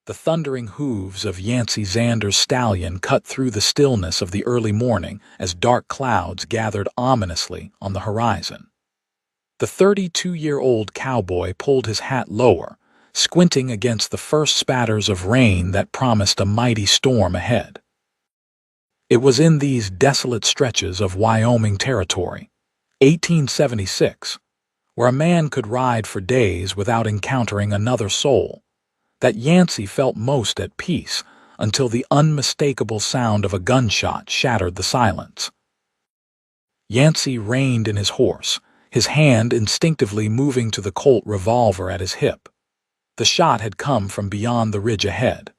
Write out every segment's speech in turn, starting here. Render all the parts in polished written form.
The thundering hooves of Yancey Xander's stallion cut through the stillness of the early morning as dark clouds gathered ominously on the horizon. The 32-year-old cowboy pulled his hat lower, squinting against the first spatters of rain that promised a mighty storm ahead. It was in these desolate stretches of Wyoming Territory, 1876, where a man could ride for days without encountering another soul, that Yancey felt most at peace until the unmistakable sound of a gunshot shattered the silence. Yancey reined in his horse, his hand instinctively moving to the Colt revolver at his hip. The shot had come from beyond the ridge ahead.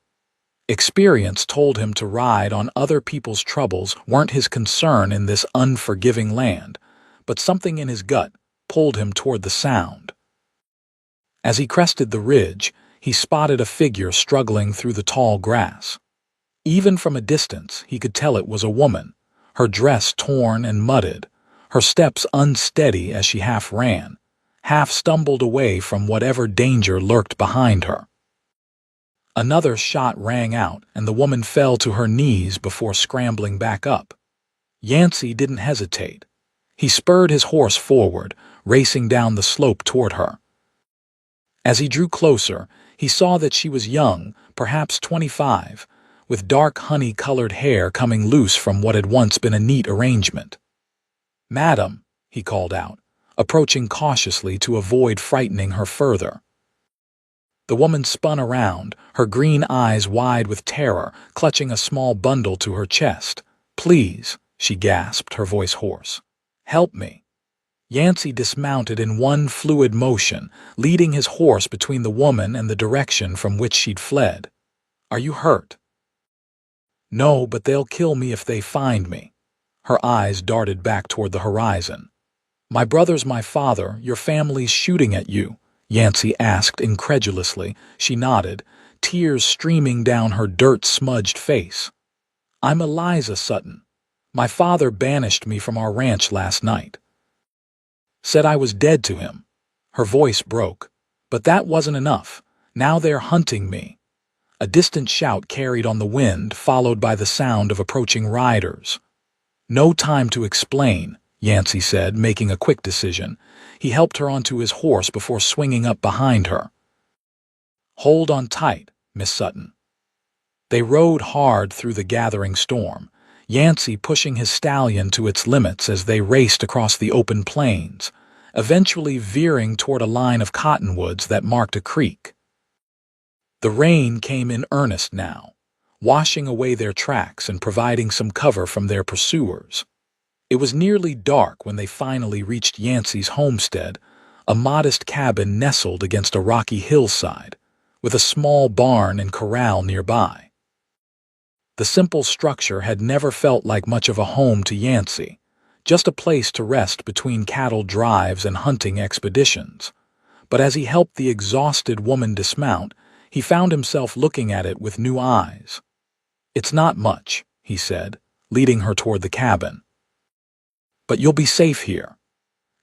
Experience told him to ride on other people's troubles weren't his concern in this unforgiving land, but something in his gut pulled him toward the sound. As he crested the ridge, he spotted a figure struggling through the tall grass. Even from a distance, he could tell it was a woman, her dress torn and mudded, her steps unsteady as she half ran, half stumbled away from whatever danger lurked behind her. Another shot rang out, and the woman fell to her knees before scrambling back up. Yancey didn't hesitate. He spurred his horse forward, racing down the slope toward her. As he drew closer, he saw that she was young, perhaps 25, with dark honey-colored hair coming loose from what had once been a neat arrangement. "Madam," he called out, approaching cautiously to avoid frightening her further. The woman spun around, her green eyes wide with terror, clutching a small bundle to her chest. "Please," she gasped, her voice hoarse. "Help me." Yancey dismounted in one fluid motion, leading his horse between the woman and the direction from which she'd fled. "Are you hurt?" "No, but they'll kill me if they find me." Her eyes darted back toward the horizon. "My brother's my father. Your family's shooting at you," Yancey asked incredulously. She nodded, tears streaming down her dirt-smudged face. "I'm Eliza Sutton. My father banished me from our ranch last night. Said I was dead to him." Her voice broke. "But that wasn't enough. Now they're hunting me." A distant shout carried on the wind, followed by the sound of approaching riders. "No time to explain," Yancey said, making a quick decision. He helped her onto his horse before swinging up behind her. "Hold on tight, Miss Sutton." They rode hard through the gathering storm, Yancey pushing his stallion to its limits as they raced across the open plains, eventually veering toward a line of cottonwoods that marked a creek. The rain came in earnest now, washing away their tracks and providing some cover from their pursuers. It was nearly dark when they finally reached Yancey's homestead, a modest cabin nestled against a rocky hillside, with a small barn and corral nearby. The simple structure had never felt like much of a home to Yancey, just a place to rest between cattle drives and hunting expeditions. But as he helped the exhausted woman dismount, he found himself looking at it with new eyes. "It's not much," he said, leading her toward the cabin. "But you'll be safe here."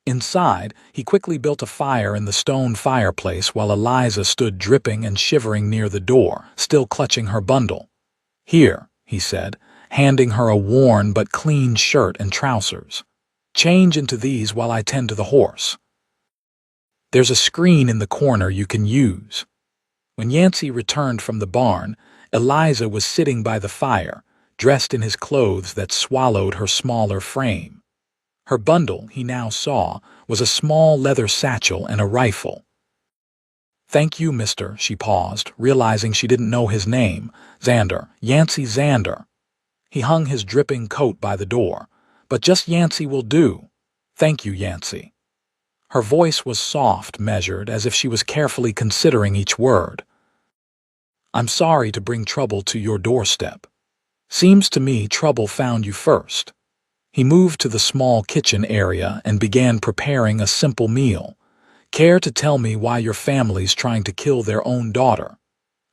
Inside, he quickly built a fire in the stone fireplace while Eliza stood dripping and shivering near the door, still clutching her bundle. "Here," he said, handing her a worn but clean shirt and trousers. "Change into these while I tend to the horse. There's a screen in the corner you can use." When Yancey returned from the barn, Eliza was sitting by the fire, dressed in his clothes that swallowed her smaller frame. Her bundle, he now saw, was a small leather satchel and a rifle. "Thank you, mister," she paused, realizing she didn't know his name. "Xander, Yancey Xander." He hung his dripping coat by the door. "But just Yancey will do." "Thank you, Yancey." Her voice was soft, measured, as if she was carefully considering each word. "I'm sorry to bring trouble to your doorstep. Seems to me trouble found you first." He moved to the small kitchen area and began preparing a simple meal. "Care to tell me why your family's trying to kill their own daughter?"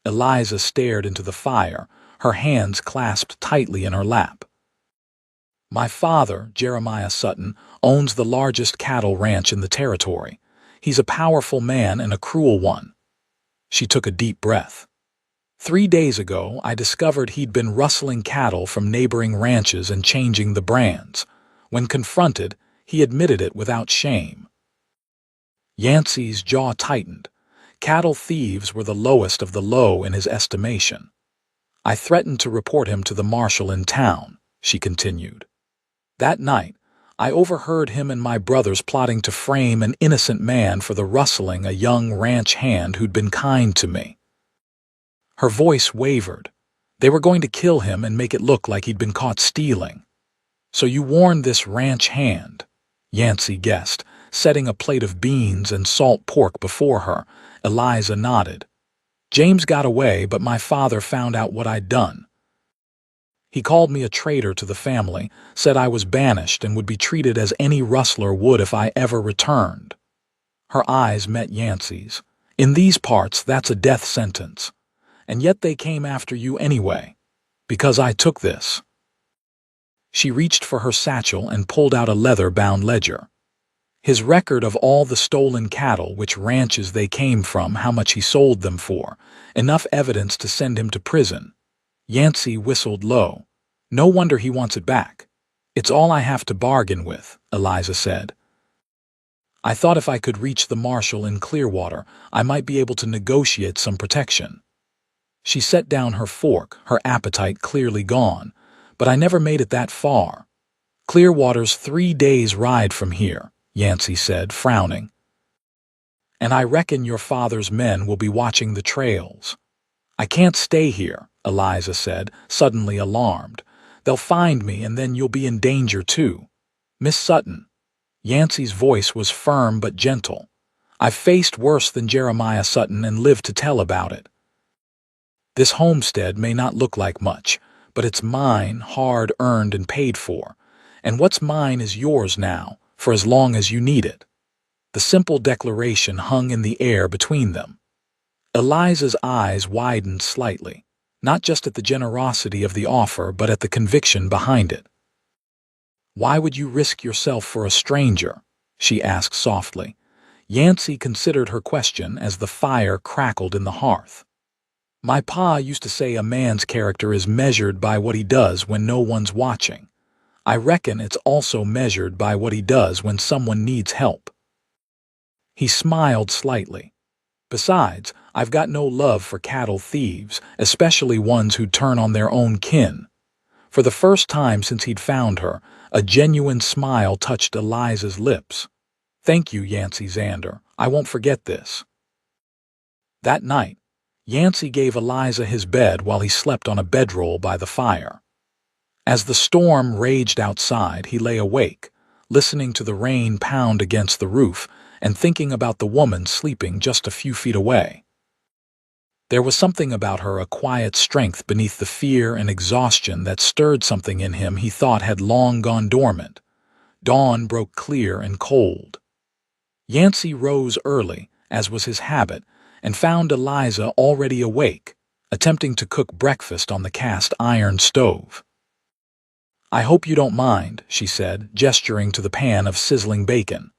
Eliza stared into the fire, her hands clasped tightly in her lap. "My father, Jeremiah Sutton, owns the largest cattle ranch in the territory. He's a powerful man and a cruel one." She took a deep breath. 3 days ago, I discovered he'd been rustling cattle from neighboring ranches and changing the brands. When confronted, he admitted it without shame. Yancey's jaw tightened. Cattle thieves were the lowest of the low in his estimation. I threatened to report him to the marshal in town, she continued. That night, I overheard him and my brothers plotting to frame an innocent man for the rustling a young ranch hand who'd been kind to me. Her voice wavered. They were going to kill him and make it look like he'd been caught stealing. So you warned this ranch hand, Yancey guessed, setting a plate of beans and salt pork before her. Eliza nodded. James got away, but my father found out what I'd done. He called me a traitor to the family, said I was banished and would be treated as any rustler would if I ever returned. Her eyes met Yancey's. In these parts, that's a death sentence. And yet they came after you anyway, because I took this. She reached for her satchel and pulled out a leather-bound ledger. His record of all the stolen cattle, which ranches they came from, how much he sold them for, enough evidence to send him to prison. Yancey whistled low. No wonder he wants it back. It's all I have to bargain with, Eliza said. I thought if I could reach the marshal in Clearwater, I might be able to negotiate some protection. She set down her fork, her appetite clearly gone, but I never made it that far. Clearwater's 3 days' ride from here, Yancey said, frowning. And I reckon your father's men will be watching the trails. I can't stay here, Eliza said, suddenly alarmed. They'll find me and then you'll be in danger too. Miss Sutton. Yancey's voice was firm but gentle. I've faced worse than Jeremiah Sutton and lived to tell about it. This homestead may not look like much, but it's mine, hard-earned and paid for. And what's mine is yours now, for as long as you need it. The simple declaration hung in the air between them. Eliza's eyes widened slightly, not just at the generosity of the offer, but at the conviction behind it. Why would you risk yourself for a stranger? She asked softly. Yancey considered her question as the fire crackled in the hearth. My pa used to say a man's character is measured by what he does when no one's watching. I reckon it's also measured by what he does when someone needs help. He smiled slightly. Besides, I've got no love for cattle thieves, especially ones who turn on their own kin. For the first time since he'd found her, a genuine smile touched Eliza's lips. Thank you, Yancey Zander. I won't forget this. That night, Yancey gave Eliza his bed while he slept on a bedroll by the fire. As the storm raged outside, he lay awake, listening to the rain pound against the roof and thinking about the woman sleeping just a few feet away. There was something about her, a quiet strength beneath the fear and exhaustion that stirred something in him he thought had long gone dormant. Dawn broke clear and cold. Yancey rose early, as was his habit, and found Eliza already awake, attempting to cook breakfast on the cast-iron stove. I hope you don't mind, she said, gesturing to the pan of sizzling bacon.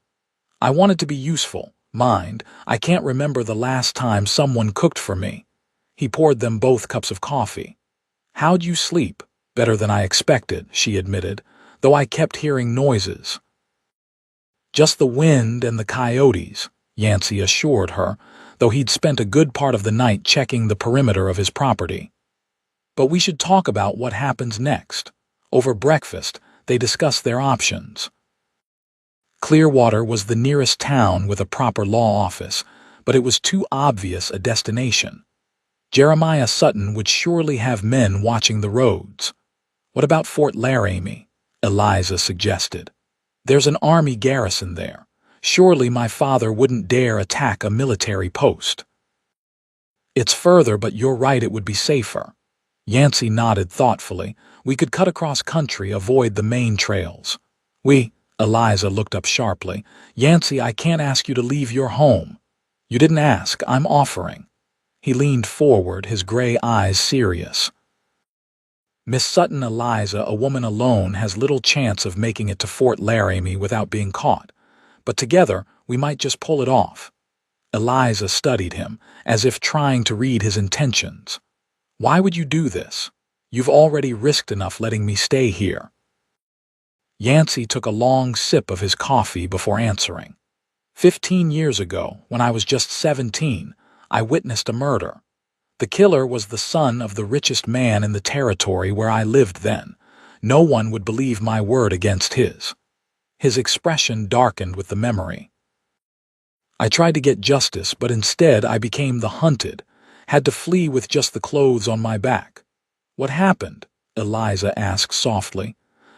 I wanted to be useful. Mind, I can't remember the last time someone cooked for me. He poured them both cups of coffee. How'd you sleep? Better than I expected, she admitted, though I kept hearing noises. Just the wind and the coyotes, Yancey assured her, though he'd spent a good part of the night checking the perimeter of his property. But we should talk about what happens next. Over breakfast, they discussed their options. Clearwater was the nearest town with a proper law office, but it was too obvious a destination. Jeremiah Sutton would surely have men watching the roads. What about Fort Laramie? Eliza suggested. There's an army garrison there. Surely my father wouldn't dare attack a military post. It's further, but you're right, it would be safer. Yancey nodded thoughtfully. We could cut across country, avoid the main trails. Eliza looked up sharply. Yancey, I can't ask you to leave your home. You didn't ask, I'm offering. He leaned forward, his gray eyes serious. Miss Sutton, Eliza, a woman alone, has little chance of making it to Fort Laramie without being caught. But together, we might just pull it off. Eliza studied him, as if trying to read his intentions. Why would you do this? You've already risked enough letting me stay here. Yancey took a long sip of his coffee before answering. 15 years ago, when I was just 17, I witnessed a murder. The killer was the son of the richest man in the territory where I lived then. No one would believe my word against his. His expression darkened with the memory. I tried to get justice, but instead I became the hunted, had to flee with just the clothes on my back. What happened? Eliza asked softly.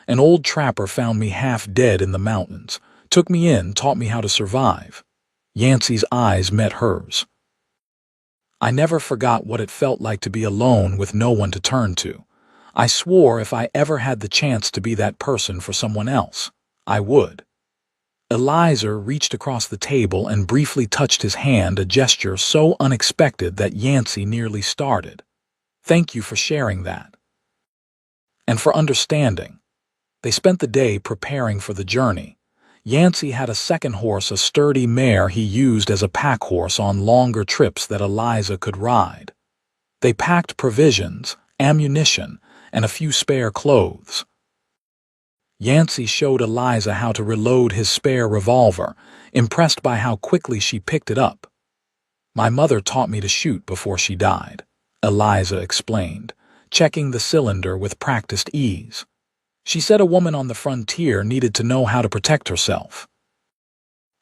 An old trapper found me half dead in the mountains, took me in, taught me how to survive. Yancey's eyes met hers. I never forgot what it felt like to be alone with no one to turn to. I swore if I ever had the chance to be that person for someone else, I would. Eliza reached across the table and briefly touched his hand, a gesture so unexpected that Yancey nearly started. Thank you for sharing that. And for understanding. They spent the day preparing for the journey. Yancey had a second horse, a sturdy mare he used as a pack horse on longer trips that Eliza could ride. They packed provisions, ammunition, and a few spare clothes. Yancey showed Eliza how to reload his spare revolver, impressed by how quickly she picked it up. My mother taught me to shoot before she died, Eliza explained, checking the cylinder with practiced ease. She said a woman on the frontier needed to know how to protect herself.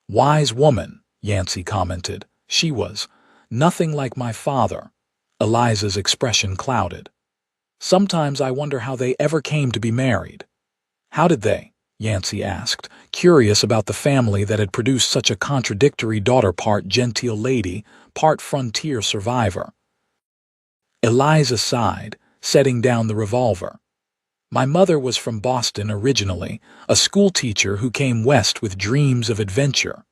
Wise woman, Yancey commented. She was nothing like my father. Eliza's expression clouded. Sometimes I wonder how they ever came to be married. How did they? Yancey asked, curious about the family that had produced such a contradictory daughter, part genteel lady, part frontier survivor. Eliza sighed, setting down the revolver. My mother was from Boston originally, a schoolteacher who came west with dreams of adventure.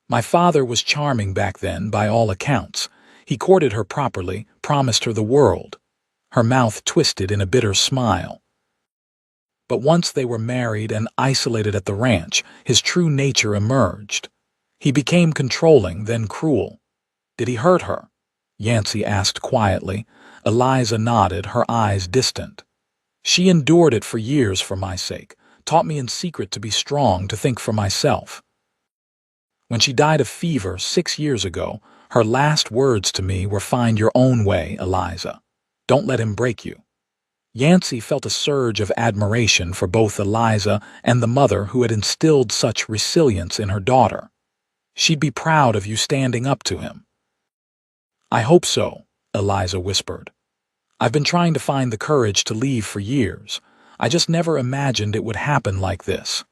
My father was charming back then, by all accounts. He courted her properly, promised her the world. Her mouth twisted in a bitter smile. But once they were married and isolated at the ranch, his true nature emerged. He became controlling, then cruel. Did he hurt her? Yancey asked quietly. Eliza nodded, her eyes distant. She endured it for years for my sake, taught me in secret to be strong, to think for myself. When she died of fever 6 years ago, her last words to me were, "Find your own way, Eliza. Don't let him break you." Yancey felt a surge of admiration for both Eliza and the mother who had instilled such resilience in her daughter. She'd be proud of you standing up to him. I hope so, Eliza whispered. I've been trying to find the courage to leave for years. I just never imagined it would happen like this.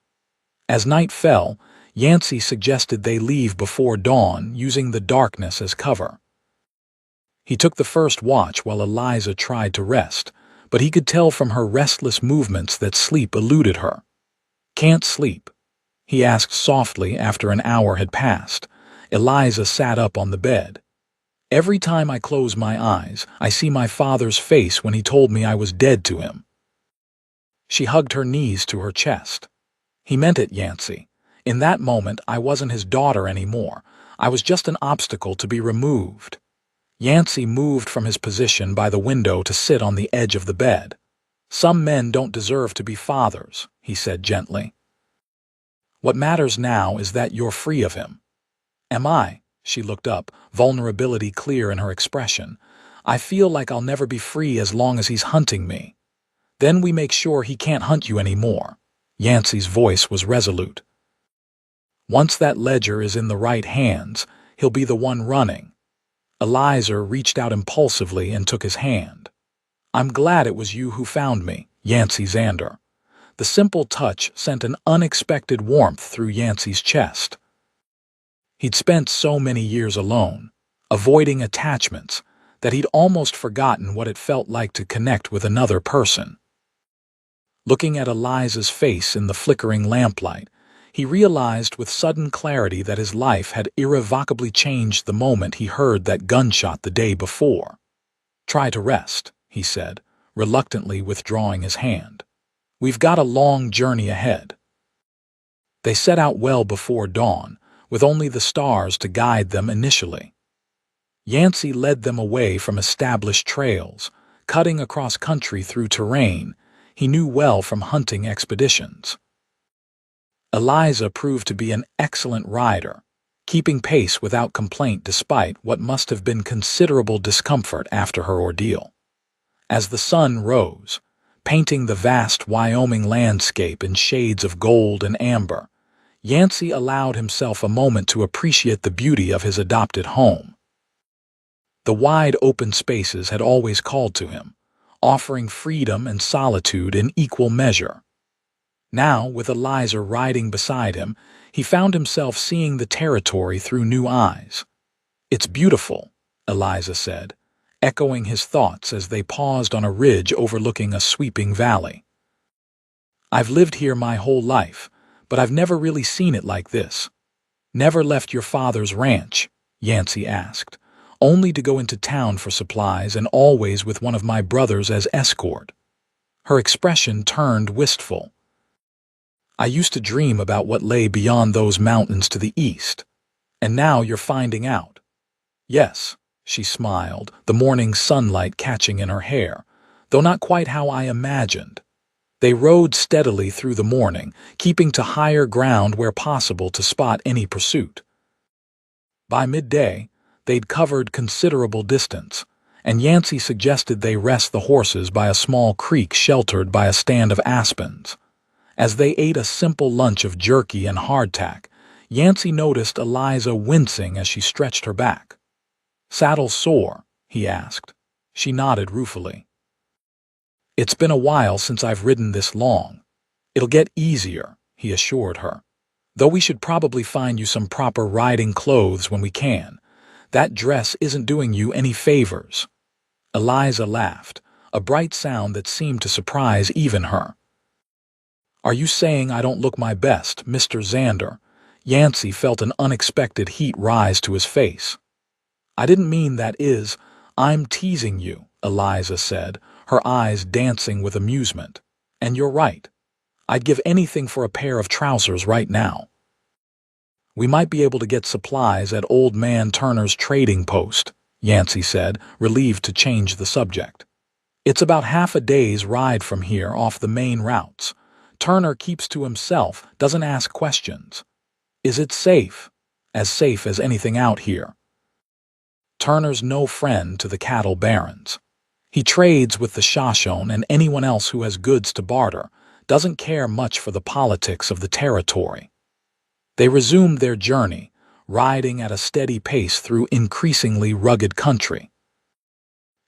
As night fell, Yancey suggested they leave before dawn, using the darkness as cover. He took the first watch while Eliza tried to rest, but he could tell from her restless movements that sleep eluded her. Can't sleep? He asked softly after an hour had passed. Eliza sat up on the bed. Every time I close my eyes, I see my father's face when he told me I was dead to him. She hugged her knees to her chest. He meant it, Yancey. In that moment, I wasn't his daughter anymore. I was just an obstacle to be removed. Yancey moved from his position by the window to sit on the edge of the bed. Some men don't deserve to be fathers, he said gently. What matters now is that you're free of him. Am I? She looked up, vulnerability clear in her expression. I feel like I'll never be free as long as he's hunting me. Then we make sure he can't hunt you anymore. Yancey's voice was resolute. Once that ledger is in the right hands, he'll be the one running. Eliza reached out impulsively and took his hand. I'm glad it was you who found me, Yancey Zander. The simple touch sent an unexpected warmth through Yancey's chest. He'd spent so many years alone, avoiding attachments, that he'd almost forgotten what it felt like to connect with another person. Looking at Eliza's face in the flickering lamplight, he realized with sudden clarity that his life had irrevocably changed the moment he heard that gunshot the day before. Try to rest, he said, reluctantly withdrawing his hand. We've got a long journey ahead. They set out well before dawn, with only the stars to guide them initially. Yancey led them away from established trails, cutting across country through terrain he knew well from hunting expeditions. Eliza proved to be an excellent rider, keeping pace without complaint despite what must have been considerable discomfort after her ordeal. As the sun rose, painting the vast Wyoming landscape in shades of gold and amber, Yancey allowed himself a moment to appreciate the beauty of his adopted home. The wide open spaces had always called to him, offering freedom and solitude in equal measure. Now, with Eliza riding beside him, he found himself seeing the territory through new eyes. "It's beautiful," Eliza said, echoing his thoughts as they paused on a ridge overlooking a sweeping valley. "I've lived here my whole life, but I've never really seen it like this." "Never left your father's ranch?" Yancey asked, "only to go into town for supplies and always with one of my brothers as escort." Her expression turned wistful. "I used to dream about what lay beyond those mountains to the east, and now you're finding out." "Yes," she smiled, the morning sunlight catching in her hair, "though not quite how I imagined." They rode steadily through the morning, keeping to higher ground where possible to spot any pursuit. By midday, they'd covered considerable distance, and Yancey suggested they rest the horses by a small creek sheltered by a stand of aspens. As they ate a simple lunch of jerky and hardtack, Yancey noticed Eliza wincing as she stretched her back. "Saddle sore?" he asked. She nodded ruefully. "It's been a while since I've ridden this long. It'll get easier," he assured her. "Though we should probably find you some proper riding clothes when we can. That dress isn't doing you any favors." Eliza laughed, a bright sound that seemed to surprise even her. "Are you saying I don't look my best, Mr. Xander?" Yancey felt an unexpected heat rise to his face. "I didn't mean that. I'm teasing you," Eliza said, her eyes dancing with amusement. "And you're right. I'd give anything for a pair of trousers right now." "We might be able to get supplies at Old Man Turner's trading post," Yancey said, relieved to change the subject. "It's about half a day's ride from here off the main routes. Turner keeps to himself, doesn't ask questions." "Is it safe?" "As safe as anything out here." "Turner's no friend to the cattle barons. He trades with the Shoshone and anyone else who has goods to barter, doesn't care much for the politics of the territory." They resumed their journey, riding at a steady pace through increasingly rugged country.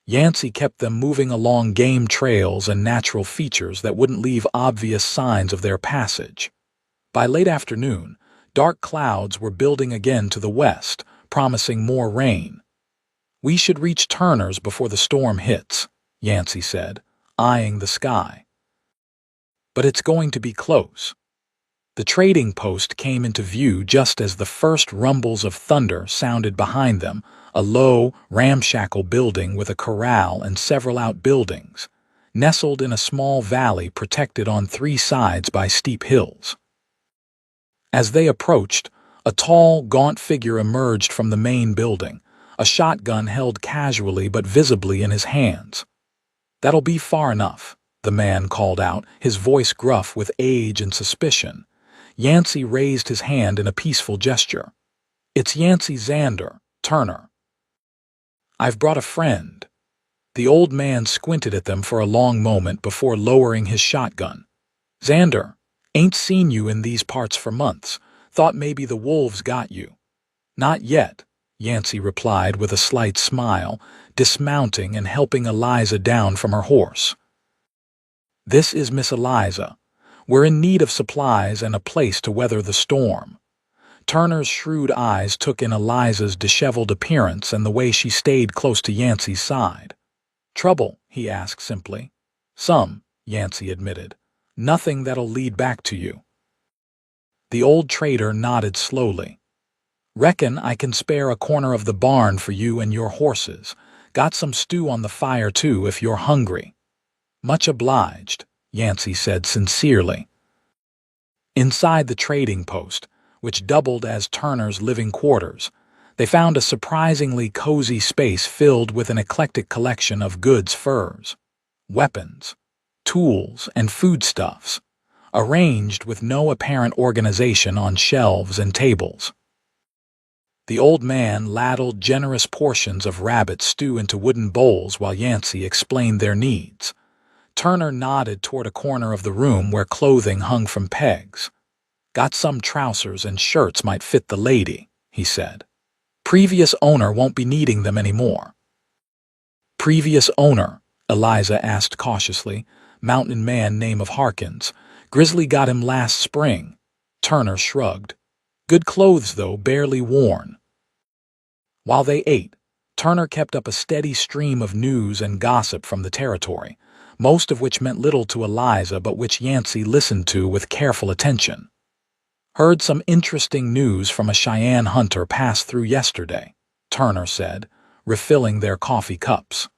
Yancey kept them moving along game trails and natural features that wouldn't leave obvious signs of their passage. By late afternoon, dark clouds were building again to the west, promising more rain. "We should reach Turner's before the storm hits," Yancey said, eyeing the sky. "But it's going to be close." The trading post came into view just as the first rumbles of thunder sounded behind them, a low, ramshackle building with a corral and several outbuildings, nestled in a small valley protected on three sides by steep hills. As they approached, a tall, gaunt figure emerged from the main building, a shotgun held casually but visibly in his hands. "That'll be far enough," the man called out, his voice gruff with age and suspicion. Yancey raised his hand in a peaceful gesture. "It's Yancey Xander, Turner. I've brought a friend." The old man squinted at them for a long moment before lowering his shotgun. "Xander, ain't seen you in these parts for months. Thought maybe the wolves got you." "Not yet," Yancey replied with a slight smile, dismounting and helping Eliza down from her horse. "This is Miss Eliza. We're in need of supplies and a place to weather the storm." Turner's shrewd eyes took in Eliza's disheveled appearance and the way she stayed close to Yancey's side. "Trouble?" he asked simply. "Some," Yancey admitted. "Nothing that'll lead back to you." The old trader nodded slowly. "Reckon I can spare a corner of the barn for you and your horses. Got some stew on the fire, too, if you're hungry." "Much obliged," Yancey said sincerely. Inside the trading post, which doubled as Turner's living quarters, They found a surprisingly cozy space filled with an eclectic collection of goods, furs, weapons, tools, and foodstuffs, arranged with no apparent organization on shelves and tables. The old man ladled generous portions of rabbit stew into wooden bowls while Yancey explained their needs. Turner nodded toward a corner of the room where clothing hung from pegs. "Got some trousers and shirts might fit the lady," he said. "Previous owner won't be needing them anymore." "Previous owner?" Eliza asked cautiously. "Mountain man name of Harkins. Grizzly got him last spring." Turner shrugged. "Good clothes, though, barely worn." While they ate, Turner kept up a steady stream of news and gossip from the territory, most of which meant little to Eliza but which Yancey listened to with careful attention. "Heard some interesting news from a Cheyenne hunter pass through yesterday," Turner said, refilling their coffee cups.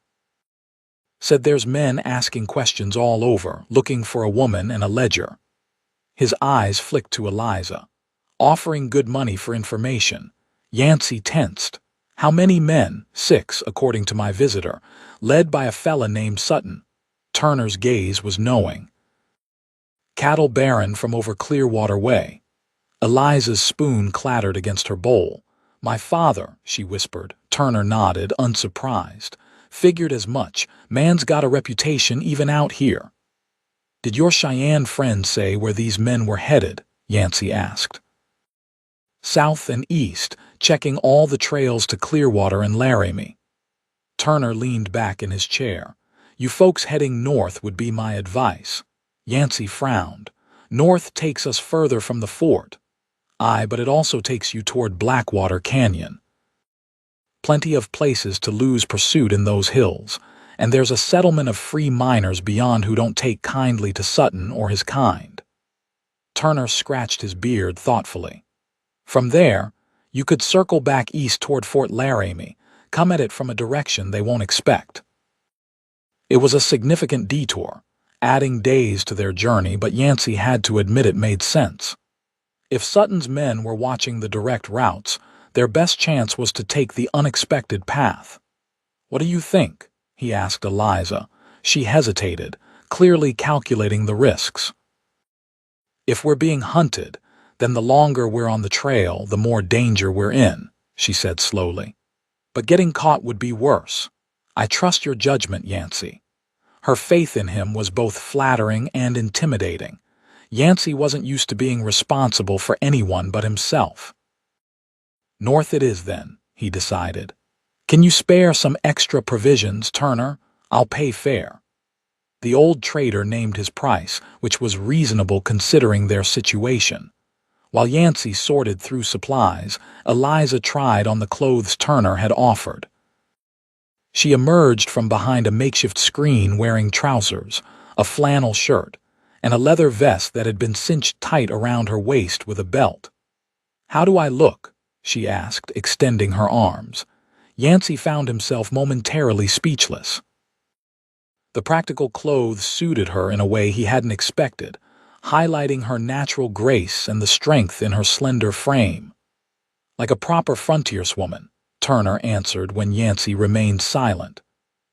"Said there's men asking questions all over, looking for a woman and a ledger." His eyes flicked to Eliza. "Offering good money for information." Yancey tensed. "How many men?" "6, according to my visitor, led by a fella named Sutton." Turner's gaze was knowing. "Cattle baron from over Clearwater way." Eliza's spoon clattered against her bowl. "My father," she whispered. Turner nodded, unsurprised. "Figured as much. Man's got a reputation even out here." "Did your Cheyenne friend say where these men were headed?" Yancey asked. "South and east, checking all the trails to Clearwater and Laramie." Turner leaned back in his chair. "You folks heading north would be my advice." Yancey frowned. "North takes us further from the fort." "Aye, but it also takes you toward Blackwater Canyon." "Plenty of places to lose pursuit in those hills, and there's a settlement of free miners beyond who don't take kindly to Sutton or his kind." Turner scratched his beard thoughtfully. "From there, you could circle back east toward Fort Laramie, come at it from a direction they won't expect." It was a significant detour, adding days to their journey, but Yancey had to admit it made sense. If Sutton's men were watching the direct routes, their best chance was to take the unexpected path. "What do you think?" he asked Eliza. She hesitated, clearly calculating the risks. "If we're being hunted, then the longer we're on the trail, the more danger we're in," she said slowly. "But getting caught would be worse. I trust your judgment, Yancey." Her faith in him was both flattering and intimidating. Yancey wasn't used to being responsible for anyone but himself. "North it is, then," he decided. "Can you spare some extra provisions, Turner? I'll pay fair." The old trader named his price, which was reasonable considering their situation. While Yancey sorted through supplies, Eliza tried on the clothes Turner had offered. She emerged from behind a makeshift screen wearing trousers, a flannel shirt, and a leather vest that had been cinched tight around her waist with a belt. "How do I look?" she asked, extending her arms. Yancey found himself momentarily speechless. The practical clothes suited her in a way he hadn't expected, highlighting her natural grace and the strength in her slender frame. "Like a proper frontierswoman," Turner answered when Yancey remained silent.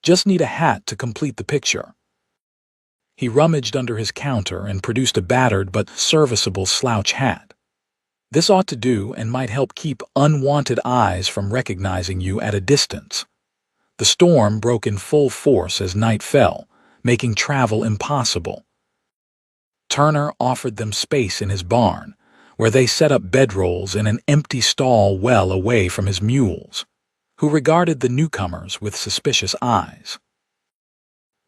"Just need a hat to complete the picture." He rummaged under his counter and produced a battered but serviceable slouch hat. "This ought to do and might help keep unwanted eyes from recognizing you at a distance." The storm broke in full force as night fell, making travel impossible. Turner offered them space in his barn, where they set up bedrolls in an empty stall well away from his mules, who regarded the newcomers with suspicious eyes.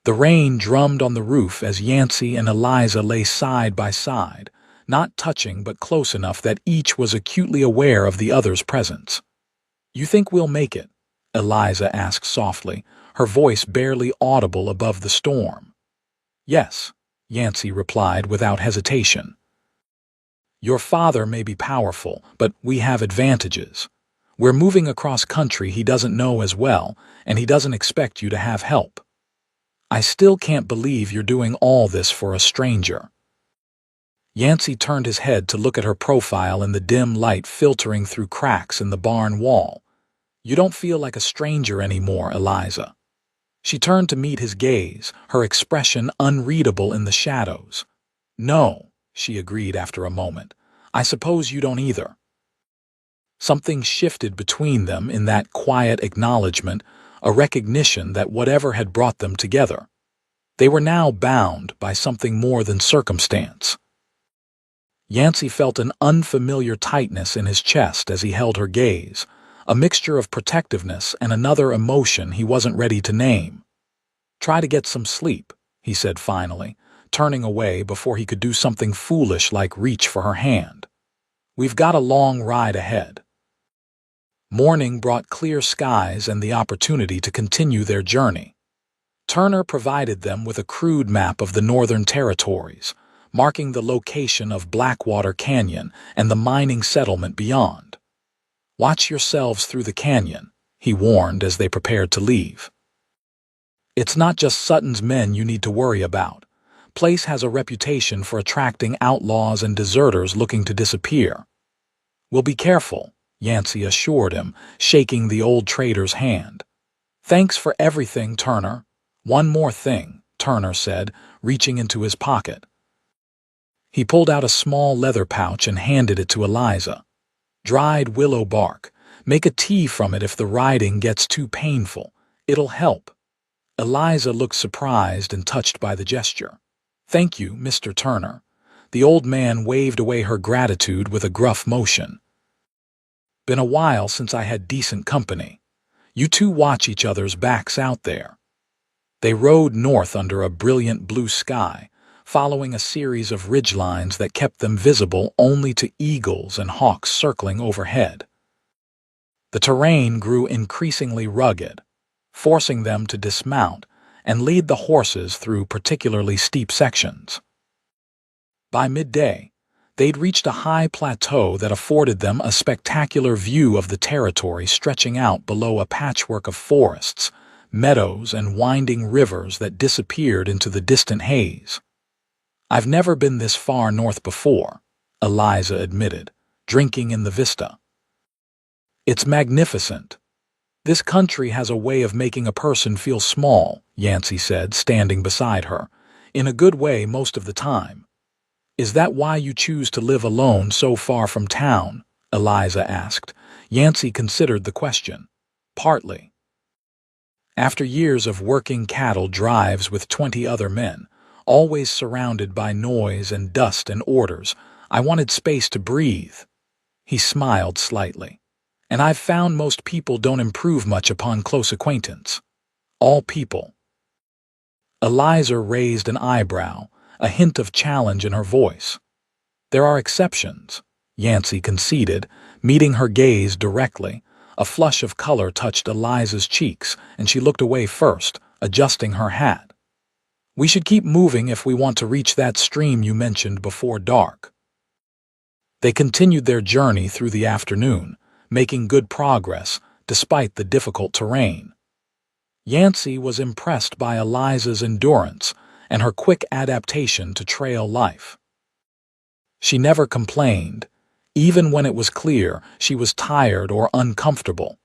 The rain drummed on the roof as Yancey and Eliza lay side by side, not touching but close enough that each was acutely aware of the other's presence. "You think we'll make it?" Eliza asked softly, her voice barely audible above the storm. "Yes," Yancey replied without hesitation. "Your father may be powerful, but we have advantages. We're moving across country he doesn't know as well, and he doesn't expect you to have help. I still can't believe you're doing all this for a stranger." Yancey turned his head to look at her profile in the dim light filtering through cracks in the barn wall. You don't feel like a stranger anymore, Eliza. She turned to meet his gaze, her expression unreadable in the shadows. No, she agreed after a moment. I suppose you don't either. Something shifted between them in that quiet acknowledgement, a recognition that whatever had brought them together, they were now bound by something more than circumstance. Yancey felt an unfamiliar tightness in his chest as he held her gaze, a mixture of protectiveness and another emotion he wasn't ready to name. Try to get some sleep, he said finally, turning away before he could do something foolish like reach for her hand. We've got a long ride ahead. Morning brought clear skies and the opportunity to continue their journey. Turner provided them with a crude map of the Northern Territories, marking the location of Blackwater Canyon and the mining settlement beyond. Watch yourselves through the canyon, he warned as they prepared to leave. It's not just Sutton's men you need to worry about. Place has a reputation for attracting outlaws and deserters looking to disappear. We'll be careful, Yancey assured him, shaking the old trader's hand. Thanks for everything, Turner. One more thing, Turner said, reaching into his pocket. He pulled out a small leather pouch and handed it to Eliza. Dried willow bark. Make a tea from it if the riding gets too painful. It'll help. Eliza looked surprised and touched by the gesture. Thank you, Mr. Turner. The old man waved away her gratitude with a gruff motion. Been a while since I had decent company. You two watch each other's backs out there. They rode north under a brilliant blue sky, following a series of ridgelines that kept them visible only to eagles and hawks circling overhead. The terrain grew increasingly rugged, forcing them to dismount and lead the horses through particularly steep sections. By midday, they'd reached a high plateau that afforded them a spectacular view of the territory stretching out below a patchwork of forests, meadows, and winding rivers that disappeared into the distant haze. I've never been this far north before, Eliza admitted, drinking in the vista. It's magnificent. This country has a way of making a person feel small, Yancey said, standing beside her, in a good way most of the time. Is that why you choose to live alone so far from town? Eliza asked. Yancey considered the question. Partly. After years of working cattle drives with 20 other men, always surrounded by noise and dust and orders, I wanted space to breathe. He smiled slightly. And I've found most people don't improve much upon close acquaintance. All people. Eliza raised an eyebrow, a hint of challenge in her voice. There are exceptions, Yancey conceded, meeting her gaze directly. A flush of color touched Eliza's cheeks, and she looked away first, adjusting her hat. We should keep moving if we want to reach that stream you mentioned before dark. They continued their journey through the afternoon, making good progress despite the difficult terrain. Yancey was impressed by Eliza's endurance and her quick adaptation to trail life. She never complained, even when it was clear she was tired or uncomfortable,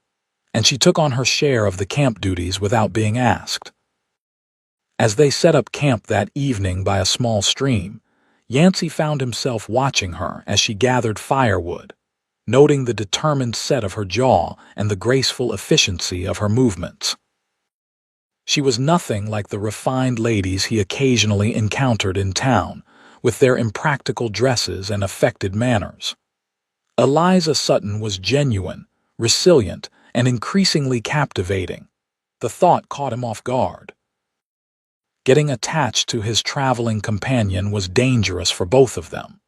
and she took on her share of the camp duties without being asked. As they set up camp that evening by a small stream, Yancey found himself watching her as she gathered firewood, noting the determined set of her jaw and the graceful efficiency of her movements. She was nothing like the refined ladies he occasionally encountered in town, with their impractical dresses and affected manners. Eliza Sutton was genuine, resilient, and increasingly captivating. The thought caught him off guard. Getting attached to his traveling companion was dangerous for both of them.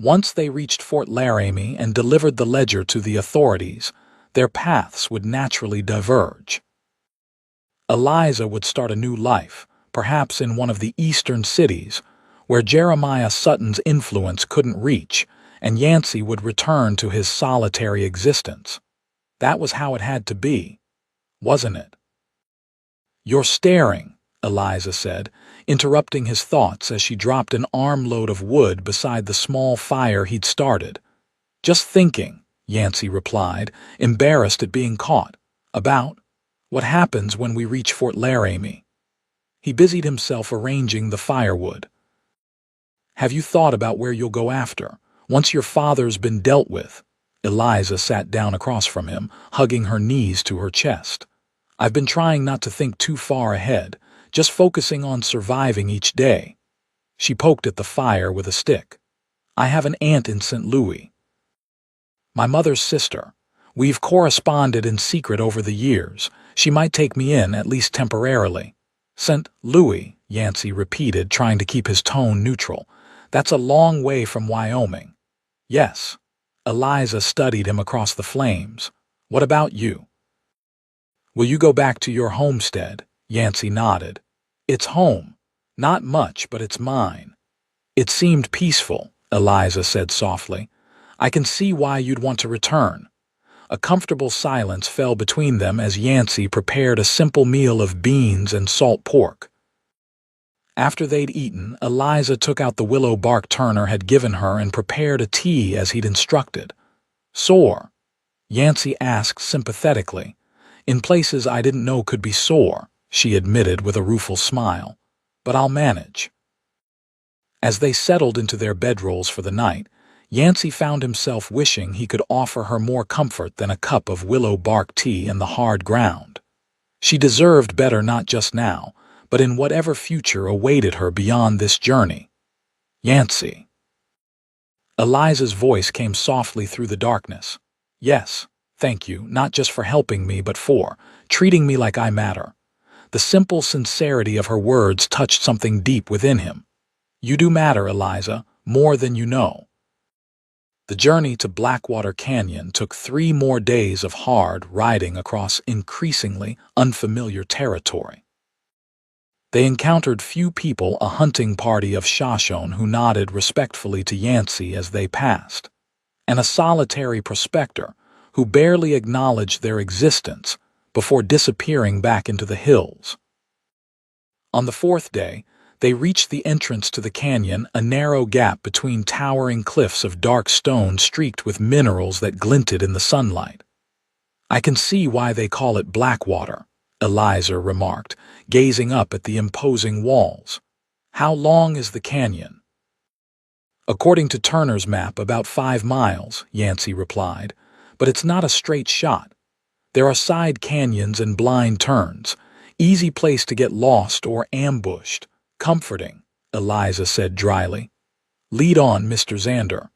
Once they reached Fort Laramie and delivered the ledger to the authorities, their paths would naturally diverge. Eliza would start a new life, perhaps in one of the eastern cities, where Jeremiah Sutton's influence couldn't reach, and Yancey would return to his solitary existence. That was how it had to be, wasn't it? You're staring, Eliza said, interrupting his thoughts as she dropped an armload of wood beside the small fire he'd started. Just thinking, Yancey replied, embarrassed at being caught. About what happens when we reach Fort Laramie. He busied himself arranging the firewood. Have you thought about where you'll go after, once your father's been dealt with? Eliza sat down across from him, hugging her knees to her chest. I've been trying not to think too far ahead, just focusing on surviving each day. She poked at the fire with a stick. I have an aunt in St. Louis. My mother's sister. We've corresponded in secret over the years. She might take me in, at least temporarily. St. Louis, Yancey repeated, trying to keep his tone neutral. That's a long way from Wyoming. Yes. Eliza studied him across the flames. What about you? Will you go back to your homestead? Yancey nodded. It's home. Not much, but it's mine. It seemed peaceful, Eliza said softly. I can see why you'd want to return. A comfortable silence fell between them as Yancey prepared a simple meal of beans and salt pork. After they'd eaten, Eliza took out the willow bark Turner had given her and prepared a tea as he'd instructed. Sore? Yancey asked sympathetically. In places I didn't know could be sore, she admitted with a rueful smile. But I'll manage. As they settled into their bedrolls for the night, Yancey found himself wishing he could offer her more comfort than a cup of willow bark tea in the hard ground. She deserved better not just now, but in whatever future awaited her beyond this journey. Yancey. Eliza's voice came softly through the darkness. Yes, thank you, not just for helping me, but for treating me like I matter. The simple sincerity of her words touched something deep within him. You do matter, Eliza, more than you know. The journey to Blackwater Canyon took 3 more days of hard riding across increasingly unfamiliar territory. They encountered few people, a hunting party of Shoshone who nodded respectfully to Yancey as they passed, and a solitary prospector who barely acknowledged their existence before disappearing back into the hills. On the 4th day, they reached the entrance to the canyon, a narrow gap between towering cliffs of dark stone streaked with minerals that glinted in the sunlight. I can see why they call it Blackwater, Eliza remarked, gazing up at the imposing walls. How long is the canyon? According to Turner's map, about 5 miles, Yancey replied, but it's not a straight shot. There are side canyons and blind turns, easy place to get lost or ambushed. Comforting, Eliza said dryly. Lead on, Mr. Zander.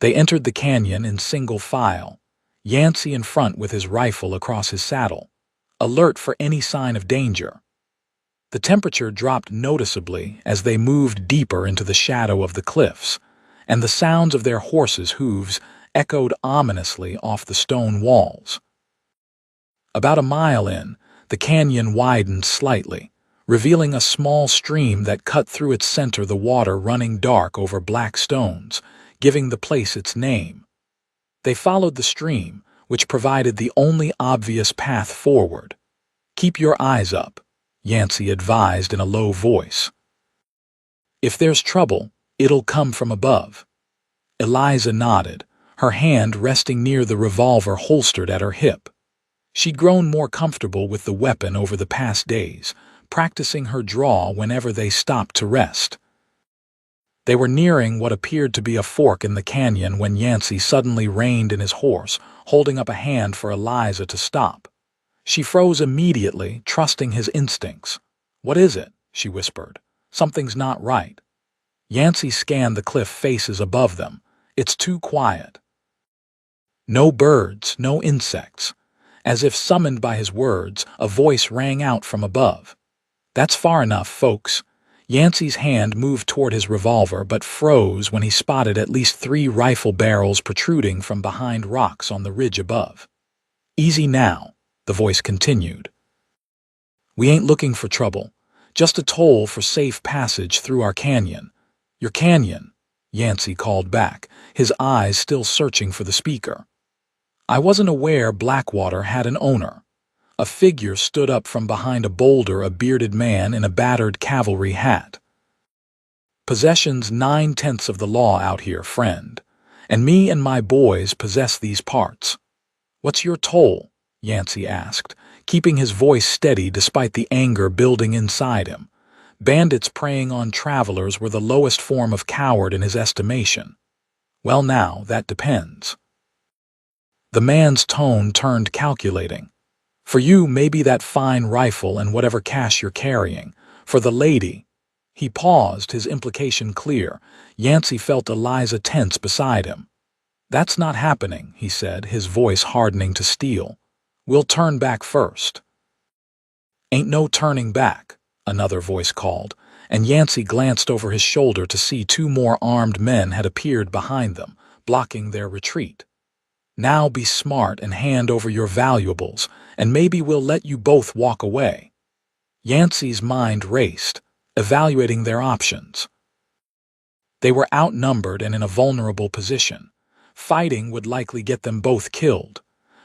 They entered the canyon in single file, Yancey in front with his rifle across his saddle, alert for any sign of danger. The temperature dropped noticeably as they moved deeper into the shadow of the cliffs, and the sounds of their horses' hooves echoed ominously off the stone walls. About a mile in, the canyon widened slightly, revealing a small stream that cut through its center, the water running dark over black stones, giving the place its name. They followed the stream, which provided the only obvious path forward. Keep your eyes up, Yancey advised in a low voice. If there's trouble, it'll come from above. Eliza nodded, her hand resting near the revolver holstered at her hip. She'd grown more comfortable with the weapon over the past days, practicing her draw whenever they stopped to rest. They were nearing what appeared to be a fork in the canyon when Yancey suddenly reined in his horse, holding up a hand for Eliza to stop. She froze immediately, trusting his instincts. What is it? She whispered. Something's not right. Yancey scanned the cliff faces above them. It's too quiet. No birds, no insects. As if summoned by his words, a voice rang out from above. That's far enough, folks. Yancey's hand moved toward his revolver but froze when he spotted at least 3 rifle barrels protruding from behind rocks on the ridge above. Easy now, the voice continued. We ain't looking for trouble, just a toll for safe passage through our canyon. Your canyon, Yancey called back, his eyes still searching for the speaker. I wasn't aware Blackwater had an owner. A figure stood up from behind a boulder, a bearded man in a battered cavalry hat. Possession's 9/10 of the law out here, friend. and me and my boys possess these parts. What's your toll? Yancey asked, keeping his voice steady despite the anger building inside him. Bandits preying on travelers were the lowest form of coward in his estimation. Well now, that depends. The man's tone turned calculating. For you, maybe that fine rifle and whatever cash you're carrying. For the lady. He paused, his implication clear. Yancey felt Eliza tense beside him. That's not happening, he said, his voice hardening to steel. We'll turn back first. Ain't no turning back, another voice called, and Yancey glanced over his shoulder to see 2 more armed men had appeared behind them, blocking their retreat. Now be smart and hand over your valuables, and maybe we'll let you both walk away. Yancey's mind raced, evaluating their options. They were outnumbered and in a vulnerable position. Fighting would likely get them both killed,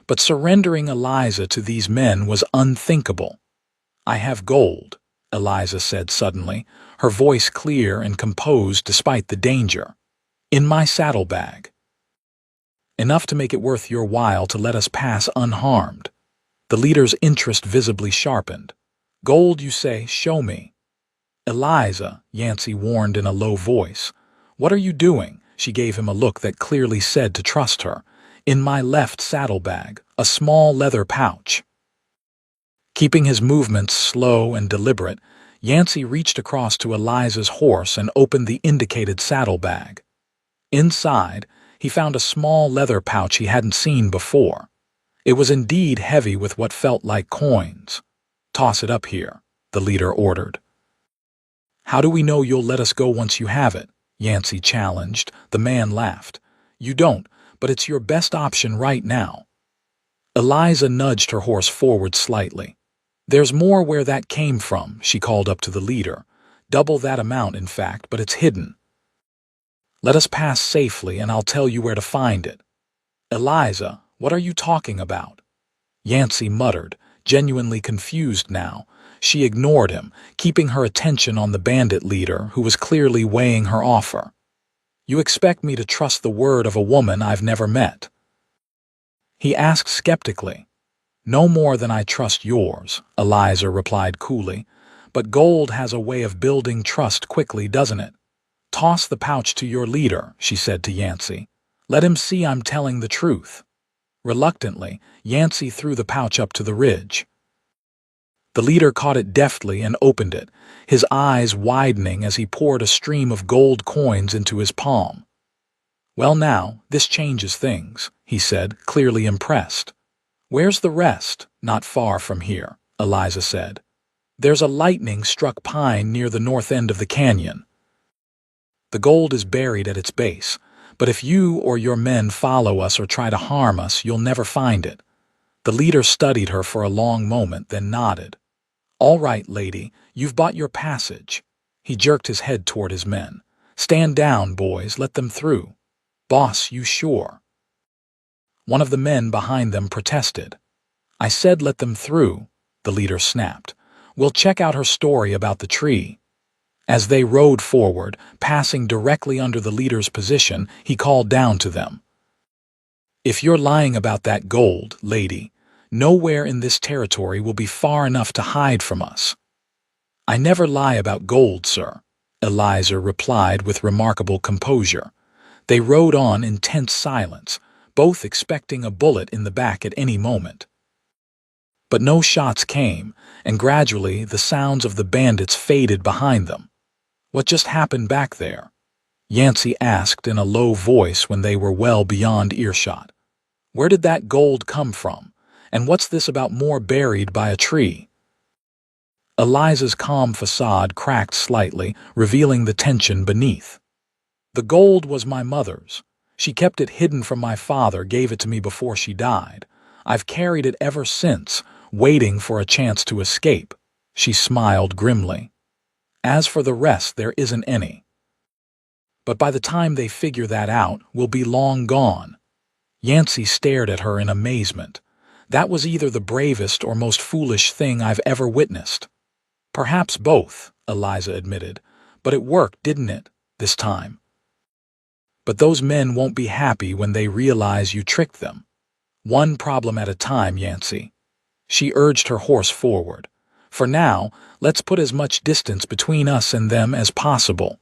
but surrendering Eliza to these men was unthinkable. I have gold, Eliza said suddenly, her voice clear and composed despite the danger. In my saddlebag. Enough to make it worth your while to let us pass unharmed. The leader's interest visibly sharpened. Gold, you say? Show me. Eliza, Yancey warned in a low voice. What are you doing? She gave him a look that clearly said to trust her. In my left saddlebag, a small leather pouch. Keeping his movements slow and deliberate, Yancey reached across to Eliza's horse and opened the indicated saddlebag. Inside, he found a small leather pouch he hadn't seen before. It was indeed heavy with what felt like coins. Toss it up here, the leader ordered. How do we know you'll let us go once you have it? Yancey challenged. The man laughed. You don't, but it's your best option right now. Eliza nudged her horse forward slightly. There's more where that came from, she called up to the leader. Double that amount, in fact, but it's hidden. Let us pass safely, and I'll tell you where to find it. Eliza, what are you talking about? Yancey muttered, genuinely confused now. She ignored him, keeping her attention on the bandit leader, who was clearly weighing her offer. You expect me to trust the word of a woman I've never met? He asked skeptically. No more than I trust yours, Eliza replied coolly. But gold has a way of building trust quickly, doesn't it? Toss the pouch to your leader, she said to Yancey. Let him see I'm telling the truth. Reluctantly, Yancey threw the pouch up to the ridge. The leader caught it deftly and opened it, his eyes widening as he poured a stream of gold coins into his palm. Well now, this changes things, he said, clearly impressed. Where's the rest? Not far from here, Eliza said. There's a lightning-struck pine near the north end of the canyon. The gold is buried at its base, but if you or your men follow us or try to harm us, you'll never find it. The leader studied her for a long moment, then nodded. All right, lady, you've bought your passage. He jerked his head toward his men. Stand down, boys, let them through. Boss, you sure? One of the men behind them protested. I said let them through, the leader snapped. We'll check out her story about the tree. As they rode forward, passing directly under the leader's position, he called down to them. If you're lying about that gold, lady, nowhere in this territory will be far enough to hide from us. I never lie about gold, sir, Eliza replied with remarkable composure. They rode on in tense silence, both expecting a bullet in the back at any moment. But no shots came, and gradually the sounds of the bandits faded behind them. What just happened back there? Yancey asked in a low voice when they were well beyond earshot. Where did that gold come from? And what's this about more buried by a tree? Eliza's calm facade cracked slightly, revealing the tension beneath. The gold was my mother's. She kept it hidden from my father, gave it to me before she died. I've carried it ever since, waiting for a chance to escape. She smiled grimly. As for the rest, there isn't any. But by the time they figure that out, we'll be long gone. Yancey stared at her in amazement. That was either the bravest or most foolish thing I've ever witnessed. Perhaps both, Eliza admitted. But it worked, didn't it, this time? But those men won't be happy when they realize you tricked them. One problem at a time, Yancey. She urged her horse forward. For now, let's put as much distance between us and them as possible.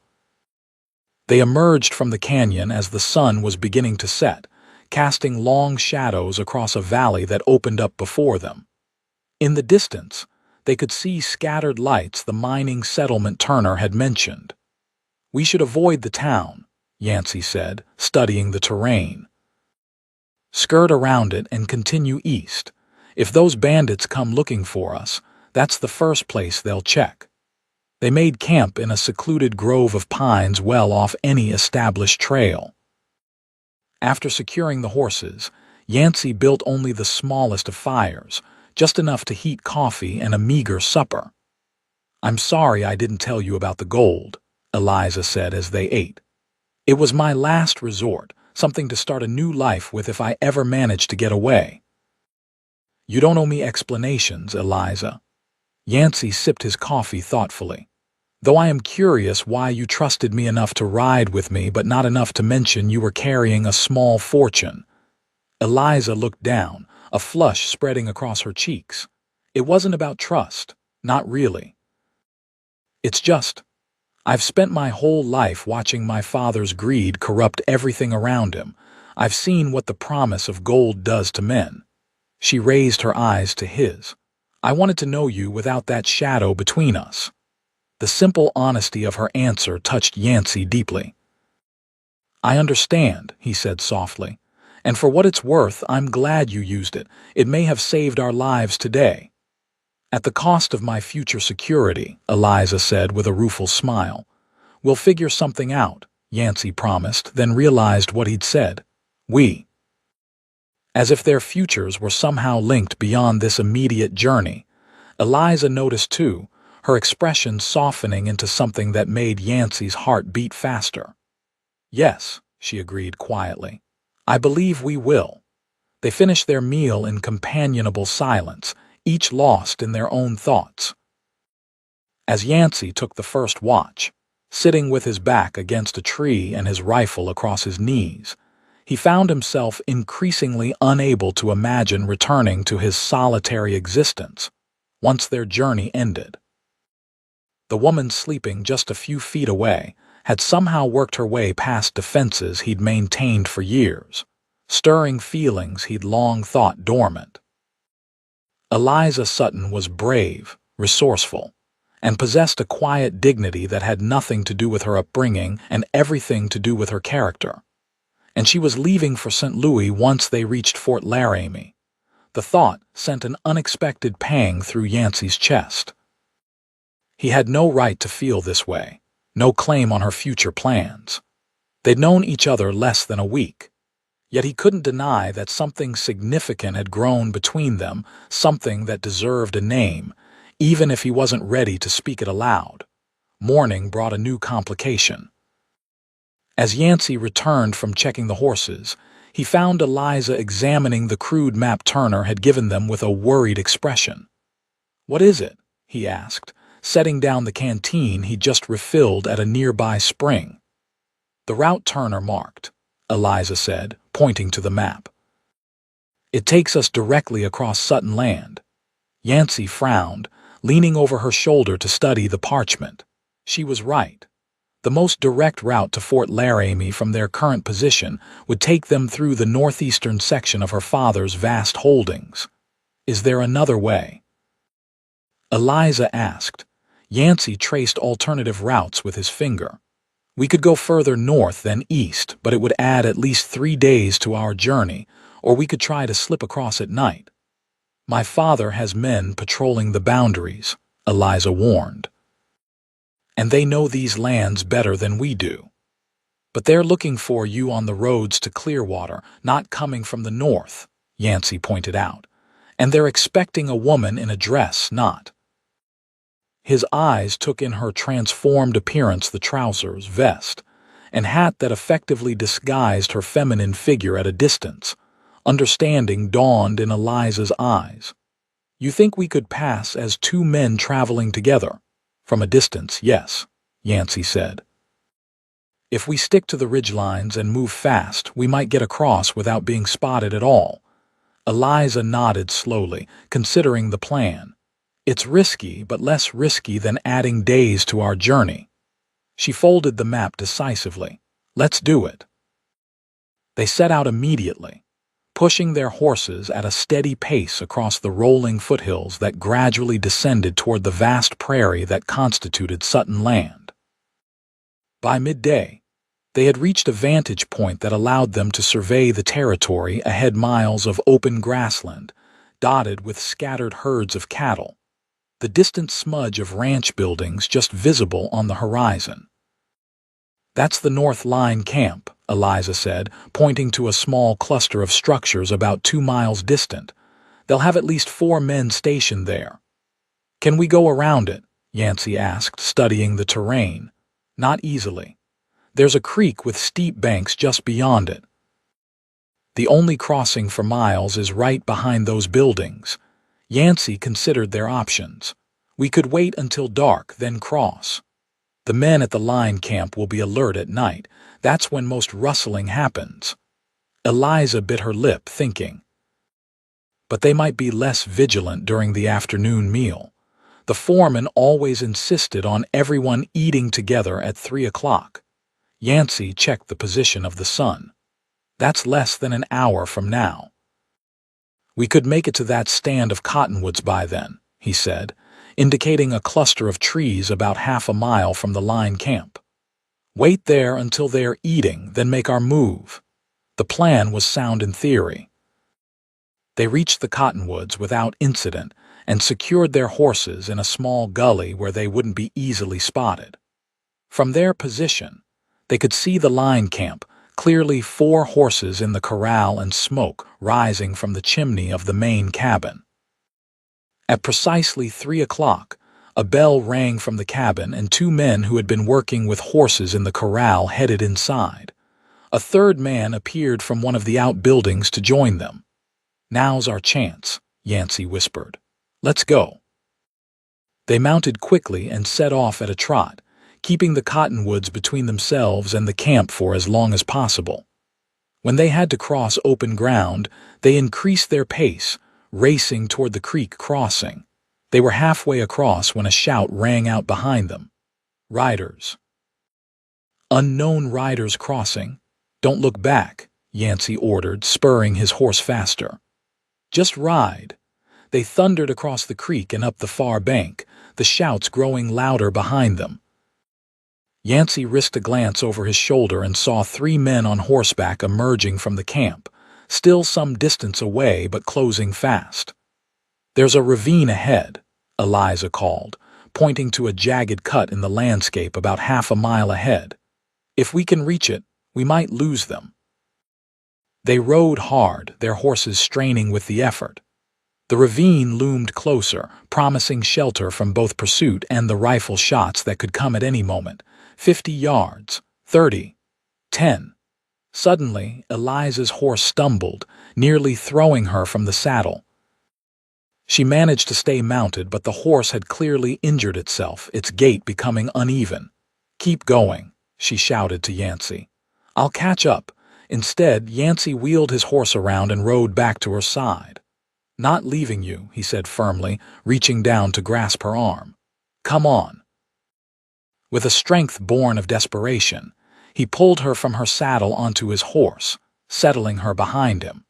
They emerged from the canyon as the sun was beginning to set, casting long shadows across a valley that opened up before them. In the distance, they could see scattered lights the mining settlement Turner had mentioned. "We should avoid the town," Yancey said, studying the terrain. "Skirt around it and continue east. If those bandits come looking for us, that's the first place they'll check." They made camp in a secluded grove of pines well off any established trail. After securing the horses, Yancey built only the smallest of fires, just enough to heat coffee and a meager supper. "I'm sorry I didn't tell you about the gold," Eliza said as they ate. "It was my last resort, something to start a new life with if I ever managed to get away." "You don't owe me explanations, Eliza." Yancey sipped his coffee thoughtfully. "Though I am curious why you trusted me enough to ride with me but not enough to mention you were carrying a small fortune." Eliza looked down, a flush spreading across her cheeks. "It wasn't about trust. Not really. It's just, I've spent my whole life watching my father's greed corrupt everything around him. I've seen what the promise of gold does to men." She raised her eyes to his. "I wanted to know you without that shadow between us." The simple honesty of her answer touched Yancey deeply. "I understand," he said softly. "And for what it's worth, I'm glad you used it. It may have saved our lives today." "At the cost of my future security," Eliza said with a rueful smile. "We'll figure something out," Yancey promised, then realized what he'd said. "We." As if their futures were somehow linked beyond this immediate journey. Eliza noticed too, her expression softening into something that made Yancey's heart beat faster. "Yes," she agreed quietly. "I believe we will." They finished their meal in companionable silence, each lost in their own thoughts. As Yancey took the first watch, sitting with his back against a tree and his rifle across his knees, he found himself increasingly unable to imagine returning to his solitary existence once their journey ended. The woman sleeping just a few feet away had somehow worked her way past defenses he'd maintained for years, stirring feelings he'd long thought dormant. Eliza Sutton was brave, resourceful, and possessed a quiet dignity that had nothing to do with her upbringing and everything to do with her character. And she was leaving for St. Louis once they reached Fort Laramie. The thought sent an unexpected pang through Yancey's chest. He had no right to feel this way, no claim on her future plans. They'd known each other less than a week. Yet he couldn't deny that something significant had grown between them, something that deserved a name, even if he wasn't ready to speak it aloud. Morning brought a new complication. As Yancey returned from checking the horses, he found Eliza examining the crude map Turner had given them with a worried expression. "What is it?" he asked, setting down the canteen he'd just refilled at a nearby spring. "The route Turner marked," Eliza said, pointing to the map. "It takes us directly across Sutton land." Yancey frowned, leaning over her shoulder to study the parchment. She was right. The most direct route to Fort Laramie from their current position would take them through the northeastern section of her father's vast holdings. "Is there another way?" Eliza asked. Yancey traced alternative routes with his finger. "We could go further north than east, but it would add at least 3 days to our journey, or we could try to slip across at night." "My father has men patrolling the boundaries," Eliza warned. "And they know these lands better than we do." "But they're looking for you on the roads to Clearwater, not coming from the north," Yancey pointed out. "And they're expecting a woman in a dress, not." His eyes took in her transformed appearance, the trousers, vest, and hat that effectively disguised her feminine figure at a distance. Understanding dawned in Eliza's eyes. "You think we could pass as 2 men traveling together?" "From a distance, yes," Yancey said. If we stick to the ridgelines and move fast, we might get across without being spotted at all. Eliza nodded slowly, considering the plan. It's risky, but less risky than adding days to our journey. She folded the map decisively. Let's do it. They set out immediately, pushing their horses at a steady pace across the rolling foothills that gradually descended toward the vast prairie that constituted Sutton Land. By midday, they had reached a vantage point that allowed them to survey the territory ahead, miles of open grassland, dotted with scattered herds of cattle, the distant smudge of ranch buildings just visible on the horizon. That's the North Line camp, Eliza said, pointing to a small cluster of structures about 2 miles distant. They'll have at least 4 men stationed there. Can we go around it? Yancey asked, studying the terrain. Not easily. There's a creek with steep banks just beyond it. The only crossing for miles is right behind those buildings. Yancey considered their options. We could wait until dark, then cross. The men at the line camp will be alert at night. That's when most rustling happens. Eliza bit her lip, thinking. But they might be less vigilant during the afternoon meal. The foreman always insisted on everyone eating together at 3 o'clock. Yancey checked the position of the sun. That's less than an hour from now. We could make it to that stand of cottonwoods by then, he said, indicating a cluster of trees about half a mile from the line camp. Wait there until they are eating, then make our move. The plan was sound in theory. They reached the cottonwoods without incident and secured their horses in a small gully where they wouldn't be easily spotted. From their position, they could see the line camp, clearly 4 horses in the corral and smoke rising from the chimney of the main cabin. At precisely 3 o'clock, a bell rang from the cabin and 2 men who had been working with horses in the corral headed inside. A third man appeared from one of the outbuildings to join them. Now's our chance, Yancey whispered. Let's go. They mounted quickly and set off at a trot, keeping the cottonwoods between themselves and the camp for as long as possible. When they had to cross open ground, they increased their pace, racing toward the creek crossing. They were halfway across when a shout rang out behind them. Riders. Unknown riders crossing. Don't look back, Yancey ordered, spurring his horse faster. Just ride. They thundered across the creek and up the far bank, the shouts growing louder behind them. Yancey risked a glance over his shoulder and saw 3 men on horseback emerging from the camp, still some distance away but closing fast. There's a ravine ahead, Eliza called, pointing to a jagged cut in the landscape about half a mile ahead. If we can reach it, we might lose them. They rode hard, their horses straining with the effort. The ravine loomed closer, promising shelter from both pursuit and the rifle shots that could come at any moment. 50 yards, 30, 10. Suddenly, Eliza's horse stumbled, nearly throwing her from the saddle. She managed to stay mounted, but the horse had clearly injured itself, its gait becoming uneven. Keep going, she shouted to Yancey. I'll catch up. Instead, Yancey wheeled his horse around and rode back to her side. Not leaving you, he said firmly, reaching down to grasp her arm. Come on. With a strength born of desperation, he pulled her from her saddle onto his horse, settling her behind him.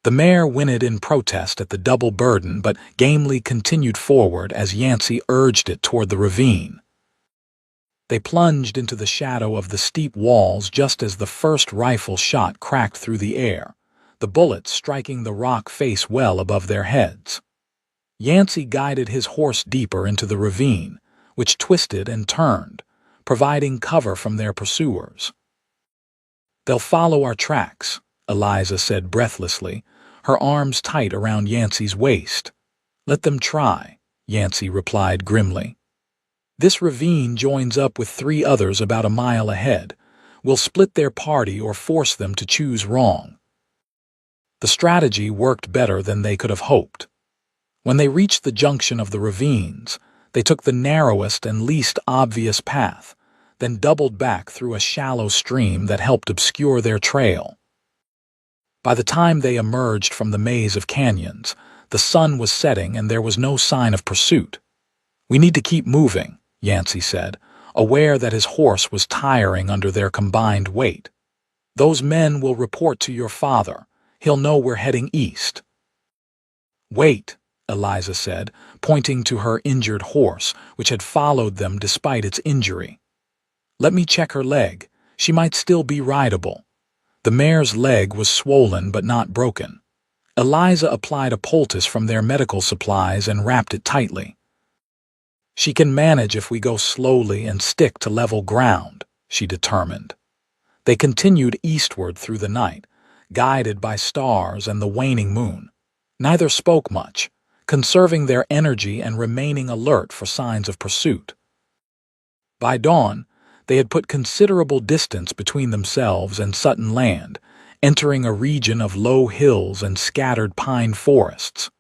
The mare whinnied in protest at the double burden but gamely continued forward as Yancey urged it toward the ravine. They plunged into the shadow of the steep walls just as the first rifle shot cracked through the air, the bullet striking the rock face well above their heads. Yancey guided his horse deeper into the ravine, which twisted and turned, providing cover from their pursuers. They'll follow our tracks, Eliza said breathlessly, her arms tight around Yancey's waist. Let them try, Yancey replied grimly. This ravine joins up with 3 others about a mile ahead. We'll split their party or force them to choose wrong. The strategy worked better than they could have hoped. When they reached the junction of the ravines, they took the narrowest and least obvious path, then doubled back through a shallow stream that helped obscure their trail. By the time they emerged from the maze of canyons, the sun was setting and there was no sign of pursuit. "We need to keep moving," Yancey said, aware that his horse was tiring under their combined weight. "Those men will report to your father. He'll know we're heading east." "Wait," Eliza said, pointing to her injured horse, which had followed them despite its injury. "Let me check her leg. She might still be rideable." The mare's leg was swollen but not broken. Eliza applied a poultice from their medical supplies and wrapped it tightly. "She can manage if we go slowly and stick to level ground," she determined. They continued eastward through the night, guided by stars and the waning moon. Neither spoke much, conserving their energy and remaining alert for signs of pursuit. By dawn, they had put considerable distance between themselves and Sutton Land, entering a region of low hills and scattered pine forests.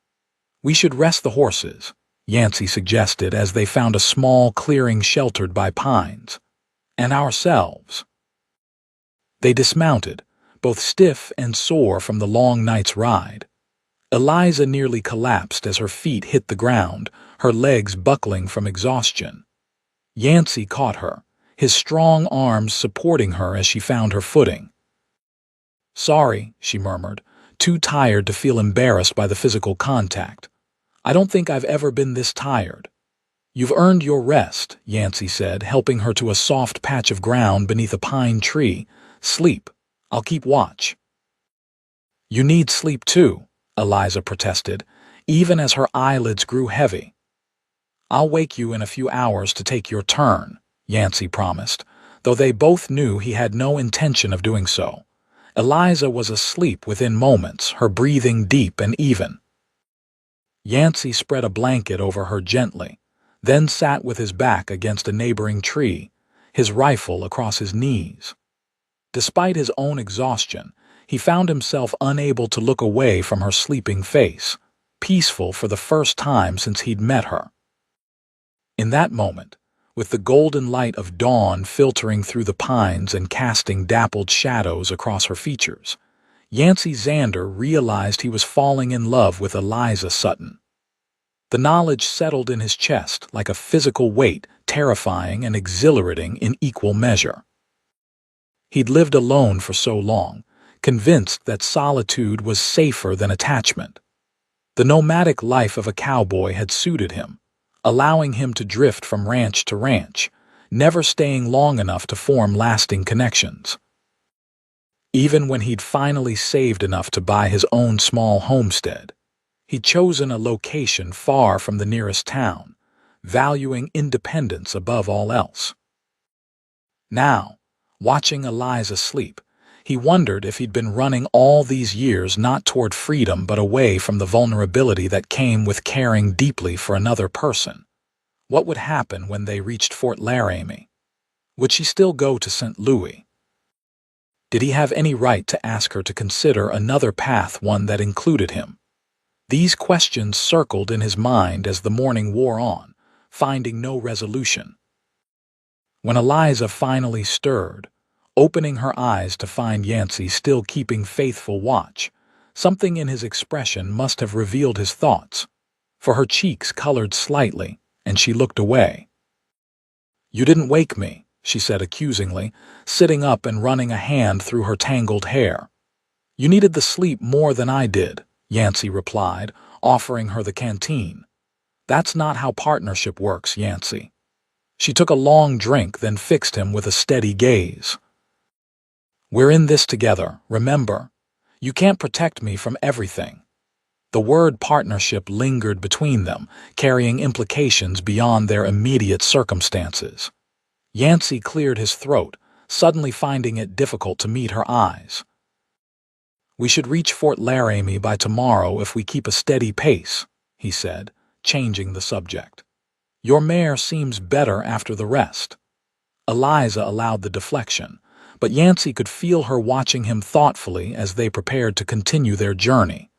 "We should rest the horses," Yancey suggested as they found a small clearing sheltered by pines. "And ourselves." They dismounted, both stiff and sore from the long night's ride. Eliza nearly collapsed as her feet hit the ground, her legs buckling from exhaustion. Yancey caught her, his strong arms supporting her as she found her footing. "Sorry," she murmured, too tired to feel embarrassed by the physical contact. "I don't think I've ever been this tired." "You've earned your rest," Yancey said, helping her to a soft patch of ground beneath a pine tree. "Sleep. I'll keep watch." "You need sleep too," Eliza protested, even as her eyelids grew heavy. "I'll wake you in a few hours to take your turn," Yancey promised, though they both knew he had no intention of doing so. Eliza was asleep within moments, her breathing deep and even. Yancey spread a blanket over her gently, then sat with his back against a neighboring tree, his rifle across his knees. Despite his own exhaustion, he found himself unable to look away from her sleeping face, peaceful for the first time since he'd met her. In that moment, with the golden light of dawn filtering through the pines and casting dappled shadows across her features, Yancey Zander realized he was falling in love with Eliza Sutton. The knowledge settled in his chest like a physical weight, terrifying and exhilarating in equal measure. He'd lived alone for so long, convinced that solitude was safer than attachment. The nomadic life of a cowboy had suited him, allowing him to drift from ranch to ranch, never staying long enough to form lasting connections. Even when he'd finally saved enough to buy his own small homestead, he'd chosen a location far from the nearest town, valuing independence above all else. Now, watching Eliza sleep, he wondered if he'd been running all these years not toward freedom but away from the vulnerability that came with caring deeply for another person. What would happen when they reached Fort Laramie? Would she still go to St. Louis? Did he have any right to ask her to consider another path, one that included him? These questions circled in his mind as the morning wore on, finding no resolution. When Eliza finally stirred, opening her eyes to find Yancey still keeping faithful watch, something in his expression must have revealed his thoughts, for her cheeks colored slightly, and she looked away. "You didn't wake me," she said accusingly, sitting up and running a hand through her tangled hair. "You needed the sleep more than I did," Yancey replied, offering her the canteen. "That's not how partnership works, Yancey." She took a long drink, then fixed him with a steady gaze. "We're in this together, remember? You can't protect me from everything." The word partnership lingered between them, carrying implications beyond their immediate circumstances. Yancey cleared his throat, suddenly finding it difficult to meet her eyes. "We should reach Fort Laramie by tomorrow if we keep a steady pace," he said, changing the subject. "Your mare seems better after the rest." Eliza allowed the deflection, but Yancey could feel her watching him thoughtfully as they prepared to continue their journey.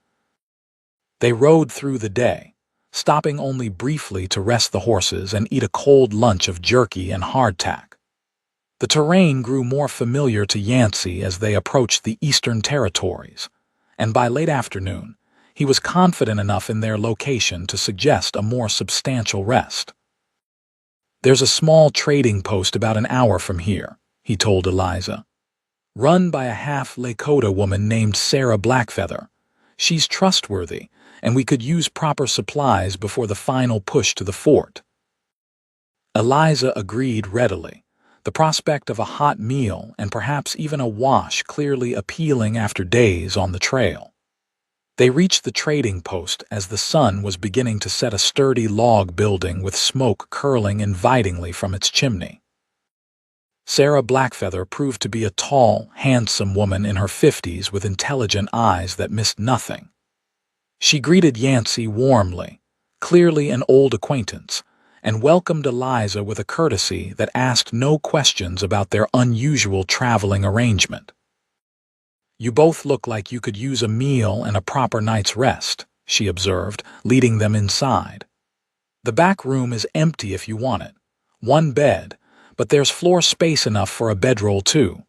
They rode through the day, stopping only briefly to rest the horses and eat a cold lunch of jerky and hardtack. The terrain grew more familiar to Yancey as they approached the Eastern Territories, and by late afternoon, he was confident enough in their location to suggest a more substantial rest. "There's a small trading post about an hour from here," he told Eliza. "Run by a half-Lakota woman named Sarah Blackfeather. She's trustworthy, and we could use proper supplies before the final push to the fort." Eliza agreed readily, the prospect of a hot meal and perhaps even a wash clearly appealing after days on the trail. They reached the trading post as the sun was beginning to set a sturdy log building with smoke curling invitingly from its chimney. Sarah Blackfeather proved to be a tall, handsome woman in her 50s with intelligent eyes that missed nothing. She greeted Yancey warmly, clearly an old acquaintance, and welcomed Eliza with a courtesy that asked no questions about their unusual traveling arrangement. "You both look like you could use a meal and a proper night's rest," she observed, leading them inside. "The back room is empty if you want it. One bed, but there's floor space enough for a bedroll too."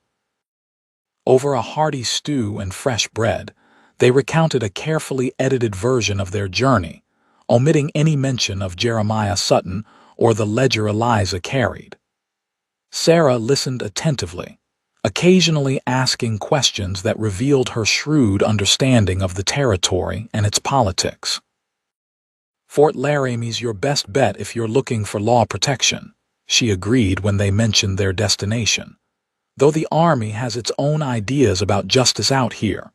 Over a hearty stew and fresh bread, they recounted a carefully edited version of their journey, omitting any mention of Jeremiah Sutton or the ledger Eliza carried. Sarah listened attentively, occasionally asking questions that revealed her shrewd understanding of the territory and its politics. "Fort Laramie's your best bet if you're looking for law protection," she agreed when they mentioned their destination, "though the Army has its own ideas about justice out here.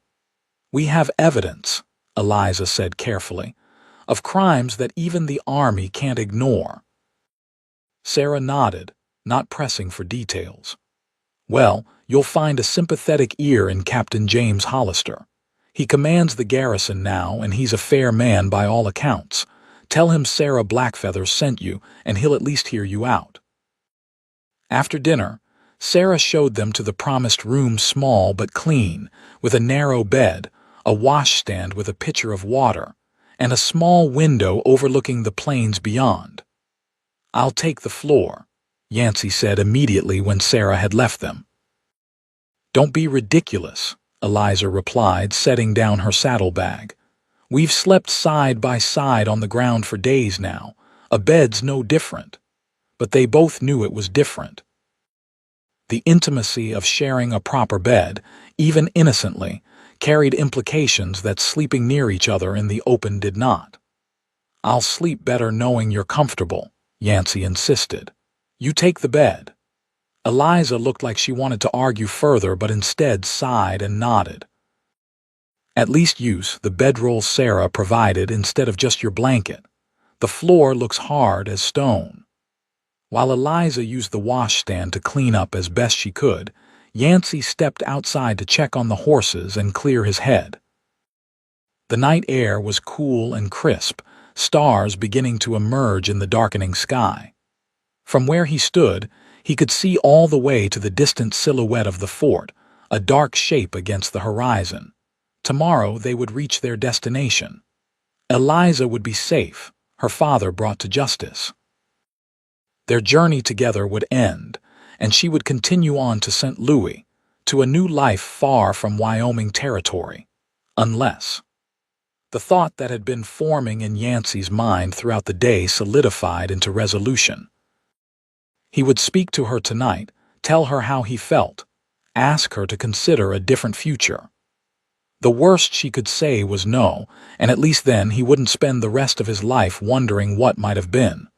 We have evidence," Eliza said carefully, "of crimes that even the Army can't ignore." Sarah nodded, not pressing for details. "Well, you'll find a sympathetic ear in Captain James Hollister. He commands the garrison now, and he's a fair man by all accounts. Tell him Sarah Blackfeather sent you, and he'll at least hear you out." After dinner, Sarah showed them to the promised room, small but clean, with a narrow bed, a washstand with a pitcher of water, and a small window overlooking the plains beyond. "I'll take the floor," Yancey said immediately when Sarah had left them. "Don't be ridiculous," Eliza replied, setting down her saddlebag. "We've slept side by side on the ground for days now. A bed's no different." But they both knew it was different. The intimacy of sharing a proper bed, even innocently, carried implications that sleeping near each other in the open did not. "I'll sleep better knowing you're comfortable," Yancey insisted. "You take the bed." Eliza looked like she wanted to argue further, but instead sighed and nodded. "At least use the bedroll Sarah provided instead of just your blanket. The floor looks hard as stone." While Eliza used the washstand to clean up as best she could, Yancey stepped outside to check on the horses and clear his head. The night air was cool and crisp, stars beginning to emerge in the darkening sky. From where he stood, he could see all the way to the distant silhouette of the fort, a dark shape against the horizon. Tomorrow they would reach their destination. Eliza would be safe, her father brought to justice. Their journey together would end, and she would continue on to St. Louis, to a new life far from Wyoming territory. Unless. The thought that had been forming in Yancey's mind throughout the day solidified into resolution. He would speak to her tonight, tell her how he felt, ask her to consider a different future. The worst she could say was no, and at least then he wouldn't spend the rest of his life wondering what might have been.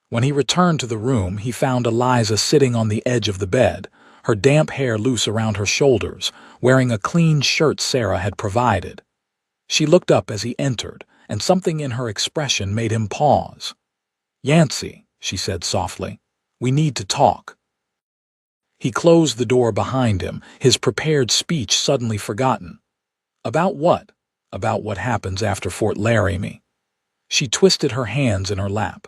When he returned to the room, he found Eliza sitting on the edge of the bed, her damp hair loose around her shoulders, wearing a clean shirt Sarah had provided. She looked up as he entered, and something in her expression made him pause. "Yancey," she said softly, "we need to talk." He closed the door behind him, his prepared speech suddenly forgotten. "About what?" "About what happens after Fort Laramie." She twisted her hands in her lap.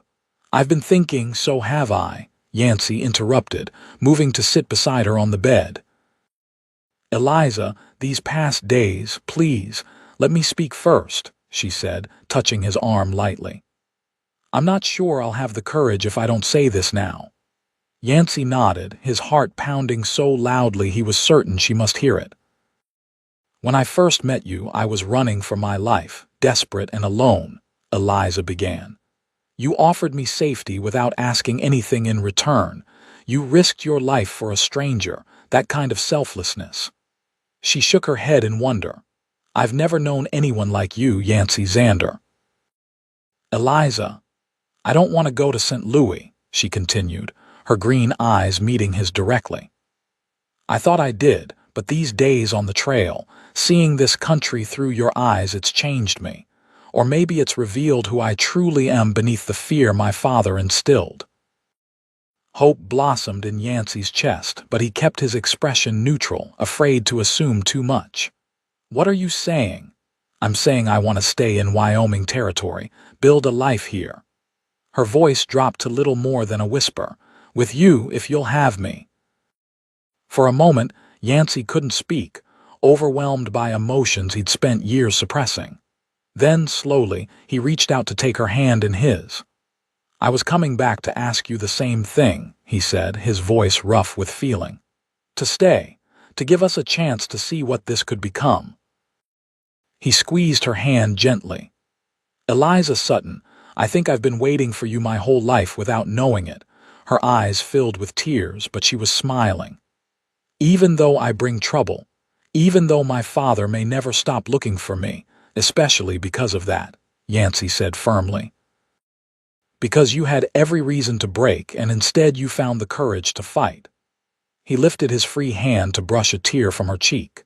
"I've been thinking, so have I," Yancey interrupted, moving to sit beside her on the bed. "Eliza, these past days, please, let me speak first," she said, touching his arm lightly. "I'm not sure I'll have the courage if I don't say this now." Yancey nodded, his heart pounding so loudly he was certain she must hear it. When I first met you, I was running for my life, desperate and alone, Eliza began. You offered me safety without asking anything in return. You risked your life for a stranger, that kind of selflessness. She shook her head in wonder. I've never known anyone like you, Yancey Zander. Eliza, I don't want to go to St. Louis, she continued, her green eyes meeting his directly. I thought I did, but these days on the trail, seeing this country through your eyes, it's changed me. Or maybe it's revealed who I truly am beneath the fear my father instilled. Hope blossomed in Yancey's chest, but he kept his expression neutral, afraid to assume too much. What are you saying? I'm saying I want to stay in Wyoming territory, build a life here. Her voice dropped to little more than a whisper. With you, if you'll have me. For a moment, Yancey couldn't speak, overwhelmed by emotions he'd spent years suppressing. Then, slowly, he reached out to take her hand in his. I was coming back to ask you the same thing, he said, his voice rough with feeling. To stay, to give us a chance to see what this could become. He squeezed her hand gently. Eliza Sutton, I think I've been waiting for you my whole life without knowing it. Her eyes filled with tears, but she was smiling. Even though I bring trouble, even though my father may never stop looking for me, especially because of that, Yancey said firmly. Because you had every reason to break, and instead you found the courage to fight. He lifted his free hand to brush a tear from her cheek.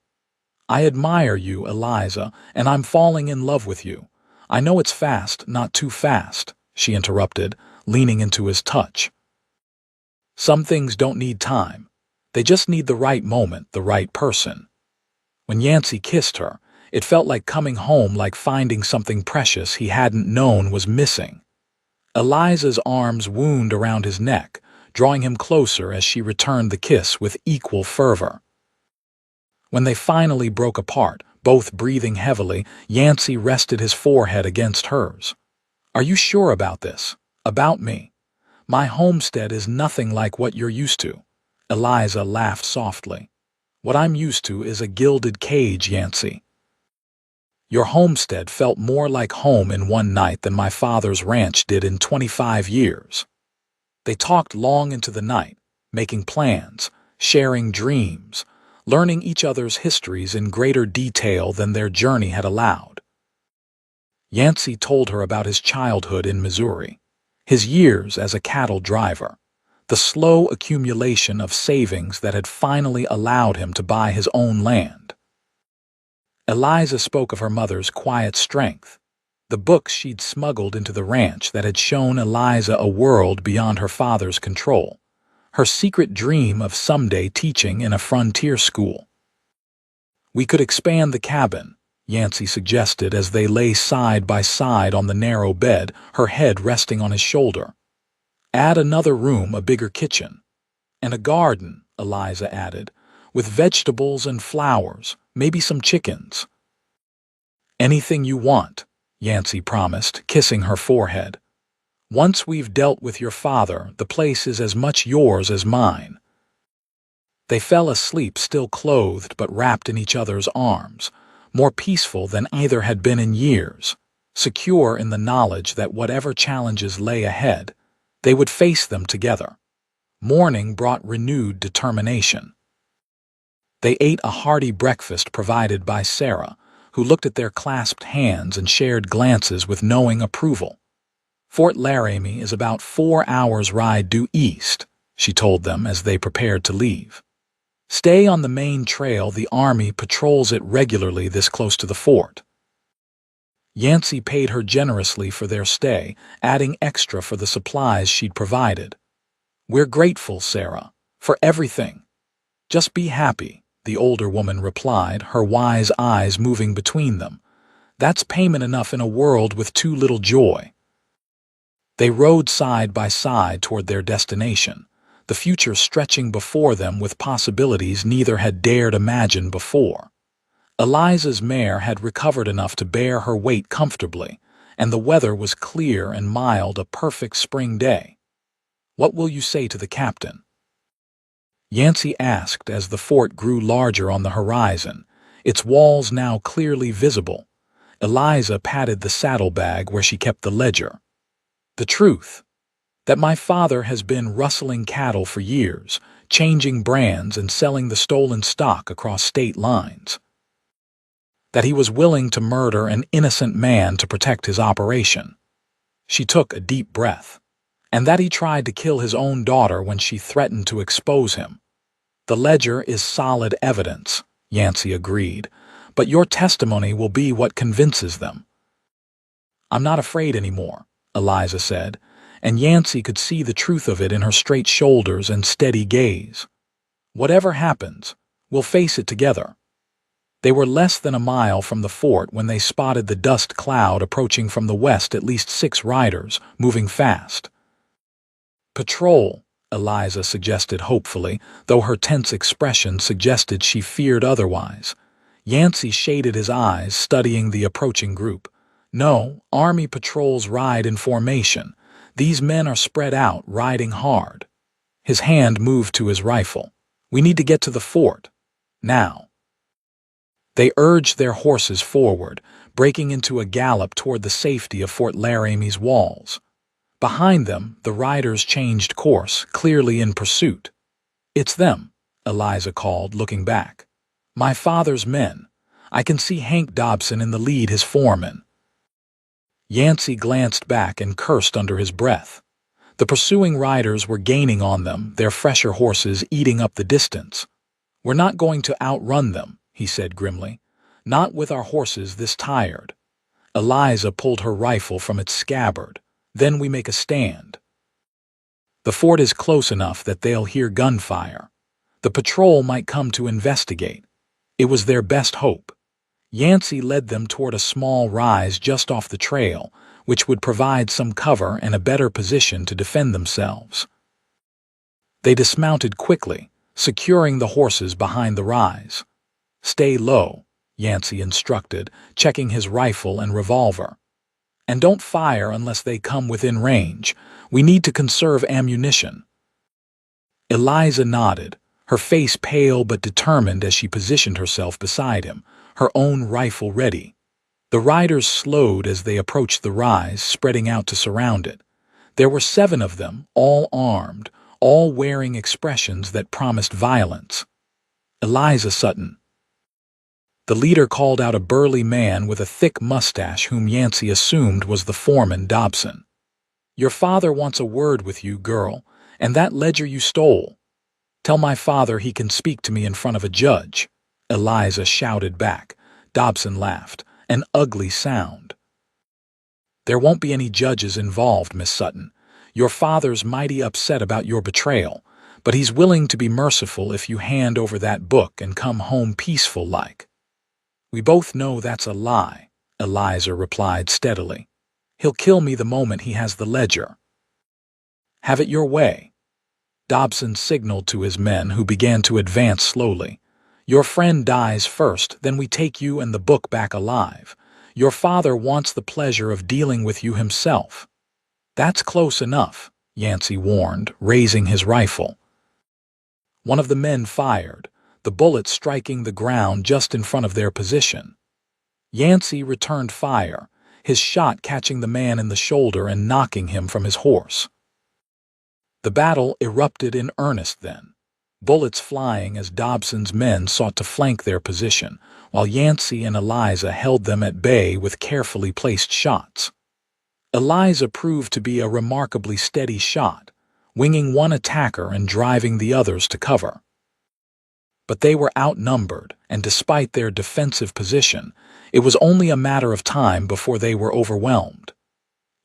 I admire you, Eliza, and I'm falling in love with you. I know it's fast, not too fast, she interrupted, leaning into his touch. Some things don't need time. They just need the right moment, the right person. When Yancey kissed her, it felt like coming home, like finding something precious he hadn't known was missing. Eliza's arms wound around his neck, drawing him closer as she returned the kiss with equal fervor. When they finally broke apart, both breathing heavily, Yancey rested his forehead against hers. Are you sure about this? About me? My homestead is nothing like what you're used to. Eliza laughed softly. What I'm used to is a gilded cage, Yancey. Your homestead felt more like home in one night than my father's ranch did in 25 years. They talked long into the night, making plans, sharing dreams, learning each other's histories in greater detail than their journey had allowed. Yancey told her about his childhood in Missouri, his years as a cattle driver, the slow accumulation of savings that had finally allowed him to buy his own land. Eliza spoke of her mother's quiet strength, the books she'd smuggled into the ranch that had shown Eliza a world beyond her father's control, her secret dream of someday teaching in a frontier school. We could expand the cabin, Yancey suggested as they lay side by side on the narrow bed, her head resting on his shoulder. Add another room, a bigger kitchen. And a garden, Eliza added, with vegetables and flowers, maybe some chickens. Anything you want, Yancey promised, kissing her forehead. Once we've dealt with your father, the place is as much yours as mine. They fell asleep, still clothed but wrapped in each other's arms, more peaceful than either had been in years, secure in the knowledge that whatever challenges lay ahead, they would face them together. Morning brought renewed determination. They ate a hearty breakfast provided by Sarah, who looked at their clasped hands and shared glances with knowing approval. Fort Laramie is about 4 hours' ride due east, she told them as they prepared to leave. Stay on the main trail, the Army patrols it regularly this close to the fort. Yancey paid her generously for their stay, adding extra for the supplies she'd provided. We're grateful, Sarah, for everything. Just be happy, the older woman replied, her wise eyes moving between them. That's payment enough in a world with too little joy. They rode side by side toward their destination, the future stretching before them with possibilities neither had dared imagine before. Eliza's mare had recovered enough to bear her weight comfortably, and the weather was clear and mild, a perfect spring day. What will you say to the captain? Yancey asked as the fort grew larger on the horizon, its walls now clearly visible. Eliza patted the saddlebag where she kept the ledger. The truth, that my father has been rustling cattle for years, changing brands and selling the stolen stock across state lines. That he was willing to murder an innocent man to protect his operation. She took a deep breath. And that he tried to kill his own daughter when she threatened to expose him. The ledger is solid evidence, Yancey agreed, but your testimony will be what convinces them. I'm not afraid anymore, Eliza said, and Yancey could see the truth of it in her straight shoulders and steady gaze. Whatever happens, we'll face it together. They were less than a mile from the fort when they spotted the dust cloud approaching from the west, at least 6 riders, moving fast. Patrol, Eliza suggested hopefully, though her tense expression suggested she feared otherwise. Yancey shaded his eyes, studying the approaching group. No, Army patrols ride in formation. These men are spread out, riding hard. His hand moved to his rifle. We need to get to the fort. Now. They urged their horses forward, breaking into a gallop toward the safety of Fort Laramie's walls. Behind them, the riders changed course, clearly in pursuit. It's them, Eliza called, looking back. My father's men. I can see Hank Dobson in the lead, his foreman. Yancey glanced back and cursed under his breath. The pursuing riders were gaining on them, their fresher horses eating up the distance. We're not going to outrun them, he said grimly. Not with our horses this tired. Eliza pulled her rifle from its scabbard. Then we make a stand. The fort is close enough that they'll hear gunfire. The patrol might come to investigate. It was their best hope. Yancey led them toward a small rise just off the trail, which would provide some cover and a better position to defend themselves. They dismounted quickly, securing the horses behind the rise. Stay low, Yancey instructed, checking his rifle and revolver. And don't fire unless they come within range. We need to conserve ammunition. Eliza nodded, her face pale but determined as she positioned herself beside him, her own rifle ready. The riders slowed as they approached the rise, spreading out to surround it. There were 7 of them, all armed, all wearing expressions that promised violence. Eliza Sutton. The leader called out a burly man with a thick mustache whom Yancey assumed was the foreman, Dobson. Your father wants a word with you, girl, and that ledger you stole. Tell my father he can speak to me in front of a judge. Eliza shouted back. Dobson laughed, an ugly sound. There won't be any judges involved, Miss Sutton. Your father's mighty upset about your betrayal, but he's willing to be merciful if you hand over that book and come home peaceful-like. We both know that's a lie, Eliza replied steadily. He'll kill me the moment he has the ledger. Have it your way. Dobson signaled to his men, who began to advance slowly. Your friend dies first, then we take you and the book back alive. Your father wants the pleasure of dealing with you himself. That's close enough, Yancey warned, raising his rifle. One of the men fired, the bullet striking the ground just in front of their position. Yancey returned fire, his shot catching the man in the shoulder and knocking him from his horse. The battle erupted in earnest then, bullets flying as Dobson's men sought to flank their position, while Yancey and Eliza held them at bay with carefully placed shots. Eliza proved to be a remarkably steady shot, winging one attacker and driving the others to cover. But they were outnumbered, and despite their defensive position, it was only a matter of time before they were overwhelmed.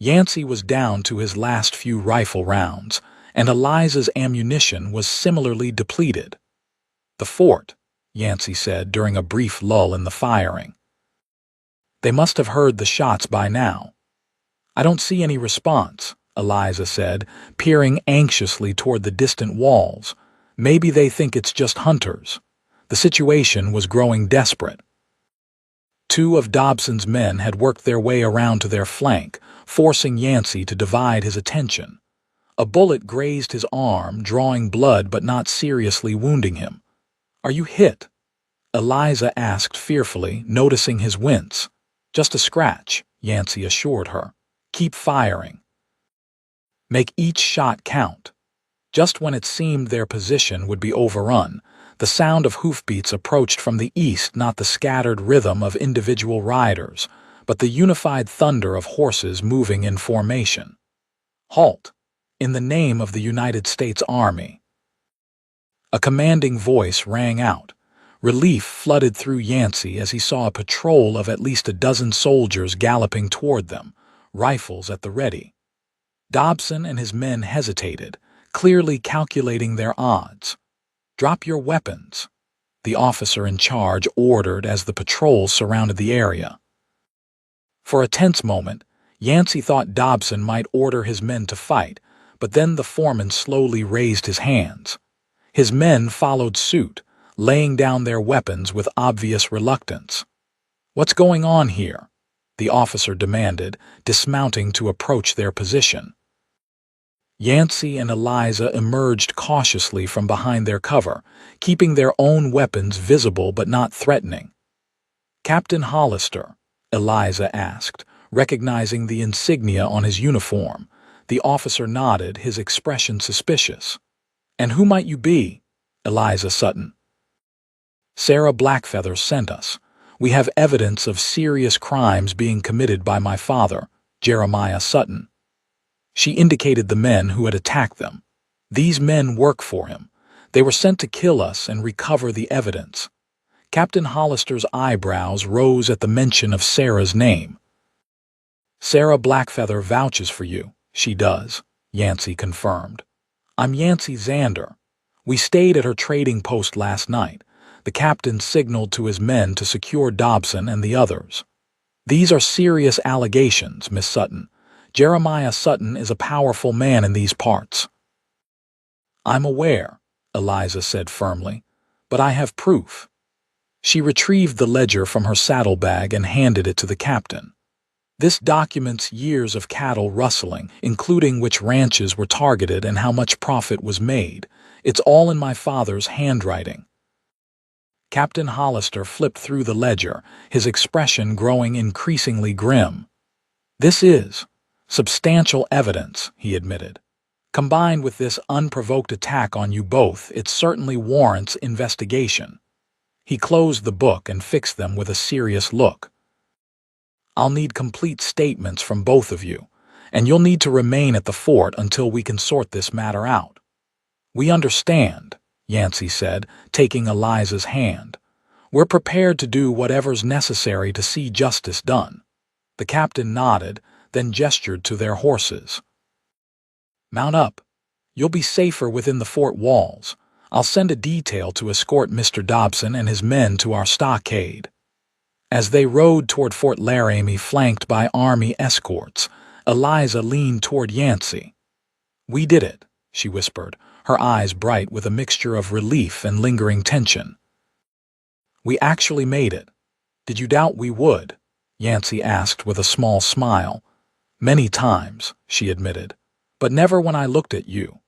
Yancey was down to his last few rifle rounds, and Eliza's ammunition was similarly depleted. The fort, Yancey said during a brief lull in the firing. They must have heard the shots by now. I don't see any response, Eliza said, peering anxiously toward the distant walls. Maybe they think it's just hunters. The situation was growing desperate. 2 of Dobson's men had worked their way around to their flank, forcing Yancey to divide his attention. A bullet grazed his arm, drawing blood but not seriously wounding him. "Are you hit?" Eliza asked fearfully, noticing his wince. "Just a scratch," Yancey assured her. "Keep firing. Make each shot count." Just when it seemed their position would be overrun, the sound of hoofbeats approached from the east, not the scattered rhythm of individual riders, but the unified thunder of horses moving in formation. "Halt! In the name of the United States Army." A commanding voice rang out. Relief flooded through Yancey as he saw a patrol of at least a dozen soldiers galloping toward them, rifles at the ready. Dobson and his men hesitated, clearly calculating their odds. "Drop your weapons," the officer in charge ordered as the patrol surrounded the area. For a tense moment, Yancey thought Dobson might order his men to fight, but then the foreman slowly raised his hands. His men followed suit, laying down their weapons with obvious reluctance. "What's going on here?" the officer demanded, dismounting to approach their position. Yancey and Eliza emerged cautiously from behind their cover, keeping their own weapons visible but not threatening. "Captain Hollister?" Eliza asked, recognizing the insignia on his uniform. The officer nodded, his expression suspicious. "And who might you be?" "Eliza Sutton. Sarah Blackfeather sent us. We have evidence of serious crimes being committed by my father, Jeremiah Sutton." She indicated the men who had attacked them. "These men work for him. They were sent to kill us and recover the evidence." Captain Hollister's eyebrows rose at the mention of Sarah's name. "Sarah Blackfeather vouches for you. She does," Yancey confirmed. "I'm Yancey Zander. We stayed at her trading post last night." The captain signaled to his men to secure Dobson and the others. "These are serious allegations, Miss Sutton. Jeremiah Sutton is a powerful man in these parts." "I'm aware," Eliza said firmly, "but I have proof." She retrieved the ledger from her saddlebag and handed it to the captain. "This documents years of cattle rustling, including which ranches were targeted and how much profit was made. It's all in my father's handwriting." Captain Hollister flipped through the ledger, his expression growing increasingly grim. "This is substantial evidence," he admitted. "Combined with this unprovoked attack on you both, it certainly warrants investigation." He closed the book and fixed them with a serious look. "I'll need complete statements from both of you, and you'll need to remain at the fort until we can sort this matter out." "We understand," Yancey said, taking Eliza's hand. "We're prepared to do whatever's necessary to see justice done." The captain nodded, then gestured to their horses. "Mount up. You'll be safer within the fort walls. I'll send a detail to escort Mr. Dobson and his men to our stockade." As they rode toward Fort Laramie flanked by Army escorts, Eliza leaned toward Yancey. "We did it," she whispered, her eyes bright with a mixture of relief and lingering tension. "We actually made it. Did you doubt we would?" Yancey asked with a small smile. "Many times," she admitted, "but never when I looked at you."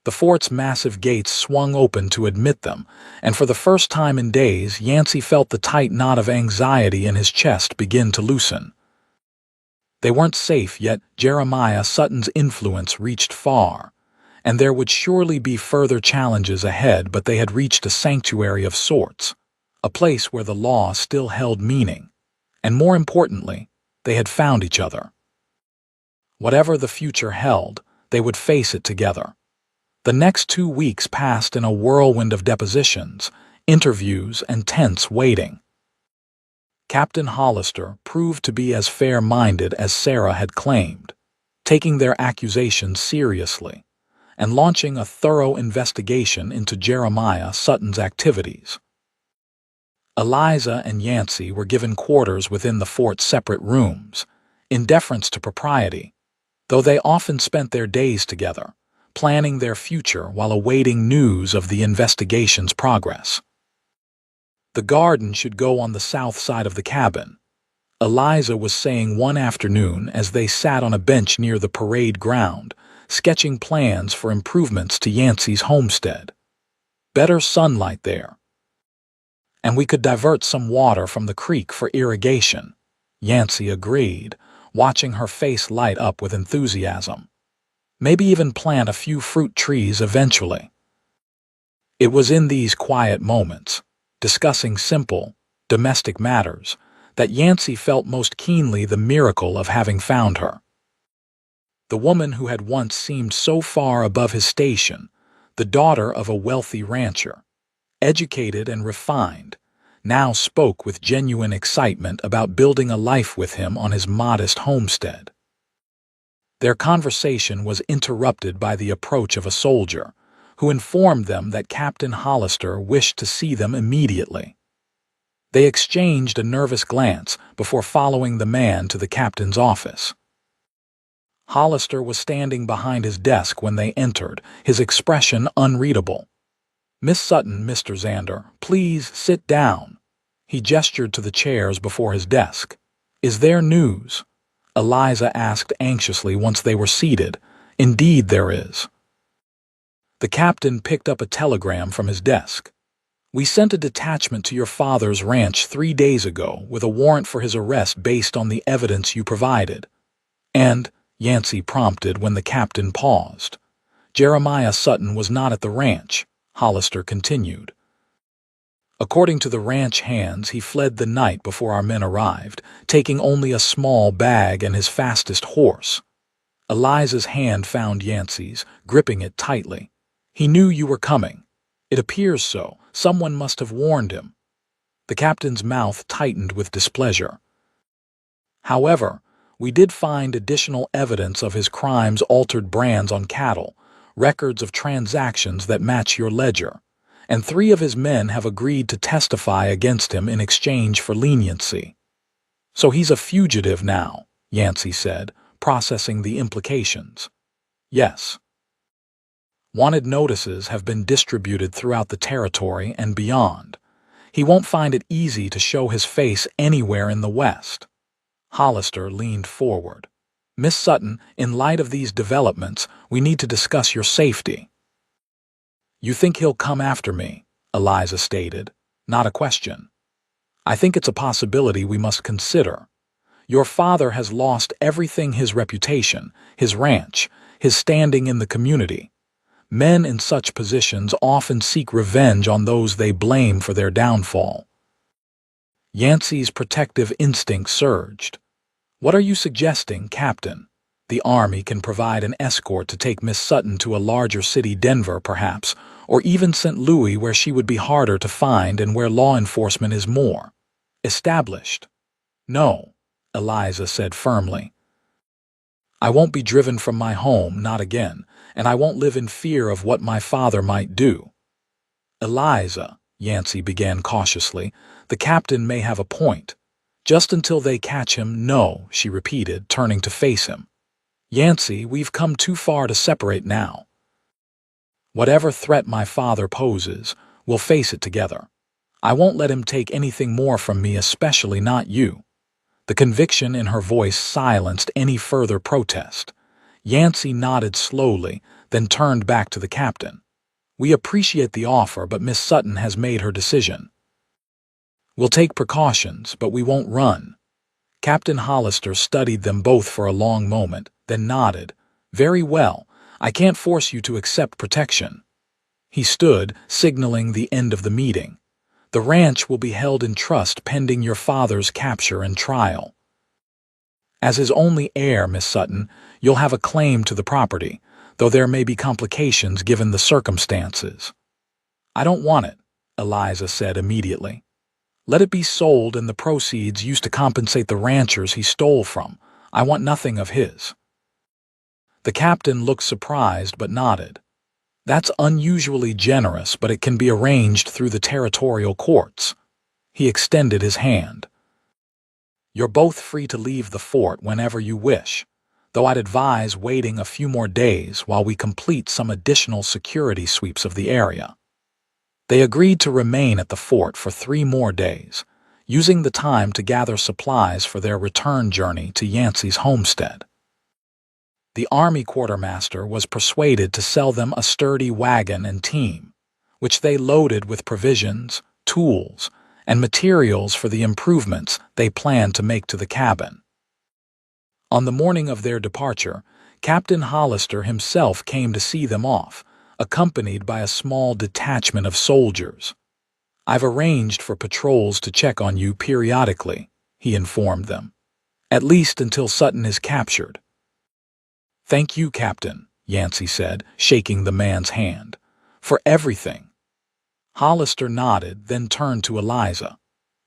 The fort's massive gates swung open to admit them, and for the first time in days, Yancey felt the tight knot of anxiety in his chest begin to loosen. They weren't safe, yet Jeremiah Sutton's influence reached far, and there would surely be further challenges ahead, but they had reached a sanctuary of sorts, a place where the law still held meaning, and more importantly, they had found each other. Whatever the future held, they would face it together. The next 2 weeks passed in a whirlwind of depositions, interviews, and tense waiting. Captain Hollister proved to be as fair-minded as Sarah had claimed, taking their accusations seriously and launching a thorough investigation into Jeremiah Sutton's activities. Eliza and Yancey were given quarters within the fort's separate rooms, in deference to propriety, though they often spent their days together, planning their future while awaiting news of the investigation's progress. The garden should go on the south side of the cabin, Eliza was saying one afternoon as they sat on a bench near the parade ground, sketching plans for improvements to Yancey's homestead. Better sunlight there. And we could divert some water from the creek for irrigation. Yancey agreed, watching her face light up with enthusiasm. Maybe even plant a few fruit trees eventually. It was in these quiet moments, discussing simple, domestic matters, that Yancey felt most keenly the miracle of having found her. The woman who had once seemed so far above his station, the daughter of a wealthy rancher, educated and refined, now spoke with genuine excitement about building a life with him on his modest homestead. Their conversation was interrupted by the approach of a soldier, who informed them that Captain Hollister wished to see them immediately. They exchanged a nervous glance before following the man to the captain's office. Hollister was standing behind his desk when they entered, his expression unreadable. "Miss Sutton, Mr. Zander, please sit down." He gestured to the chairs before his desk. "Is there news?" Eliza asked anxiously once they were seated. "Indeed there is." The captain picked up a telegram from his desk. "We sent a detachment to your father's ranch 3 days ago with a warrant for his arrest based on the evidence you provided." "And," Yancey prompted when the captain paused. "Jeremiah Sutton was not at the ranch," Hollister continued. "According to the ranch hands, he fled the night before our men arrived, taking only a small bag and his fastest horse." Eliza's hand found Yancey's, gripping it tightly. "He knew you were coming. It appears so. Someone must have warned him." The captain's mouth tightened with displeasure. "However, we did find additional evidence of his crimes, altered brands on cattle, records of transactions that match your ledger, and 3 of his men have agreed to testify against him in exchange for leniency." "So he's a fugitive now," Yancey said, processing the implications. "Yes. Wanted notices have been distributed throughout the territory and beyond. He won't find it easy to show his face anywhere in the West." Hollister leaned forward. "Miss Sutton, in light of these developments, we need to discuss your safety." "You think he'll come after me?" Eliza stated. "Not a question. I think it's a possibility we must consider. Your father has lost everything: his reputation, his ranch, his standing in the community. Men in such positions often seek revenge on those they blame for their downfall." Yancey's protective instinct surged. "What are you suggesting, Captain? The Army can provide an escort to take Miss Sutton to a larger city, Denver perhaps, or even St. Louis, where she would be harder to find and where law enforcement is more established." "No," Eliza said firmly. "I won't be driven from my home, not again, and I won't live in fear of what my father might do." "Eliza," Yancey began cautiously, "the captain may have a point. Just until they catch him, no," she repeated, turning to face him. "Yancey, we've come too far to separate now. Whatever threat my father poses, we'll face it together. I won't let him take anything more from me, especially not you." The conviction in her voice silenced any further protest. Yancey nodded slowly, then turned back to the captain. "We appreciate the offer, but Miss Sutton has made her decision. We'll take precautions, but we won't run." Captain Hollister studied them both for a long moment, then nodded. "Very well. I can't force you to accept protection." He stood, signaling the end of the meeting. "The ranch will be held in trust pending your father's capture and trial. As his only heir, Miss Sutton, you'll have a claim to the property, though there may be complications given the circumstances." "I don't want it," Eliza said immediately. "Let it be sold and the proceeds used to compensate the ranchers he stole from. I want nothing of his." The captain looked surprised but nodded. "That's unusually generous, but it can be arranged through the territorial courts." He extended his hand. "You're both free to leave the fort whenever you wish, though I'd advise waiting a few more days while we complete some additional security sweeps of the area." They agreed to remain at the fort for 3 more days, using the time to gather supplies for their return journey to Yancey's homestead. The army quartermaster was persuaded to sell them a sturdy wagon and team, which they loaded with provisions, tools, and materials for the improvements they planned to make to the cabin. On the morning of their departure, Captain Hollister himself came to see them off, accompanied by a small detachment of soldiers. "I've arranged for patrols to check on you periodically," he informed them, "at least until Sutton is captured." "Thank you, Captain," Yancey said, shaking the man's hand, "for everything." Hollister nodded, then turned to Eliza.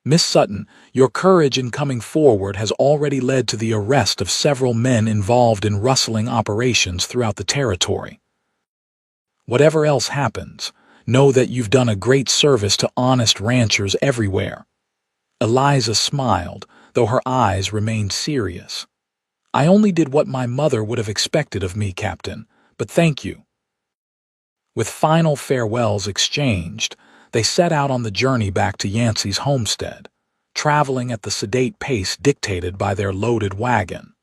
"Miss Sutton, your courage in coming forward has already led to the arrest of several men involved in rustling operations throughout the territory. Whatever else happens, know that you've done a great service to honest ranchers everywhere." Eliza smiled, though her eyes remained serious. "I only did what my mother would have expected of me, Captain, but thank you." With final farewells exchanged, they set out on the journey back to Yancey's homestead, traveling at the sedate pace dictated by their loaded wagon.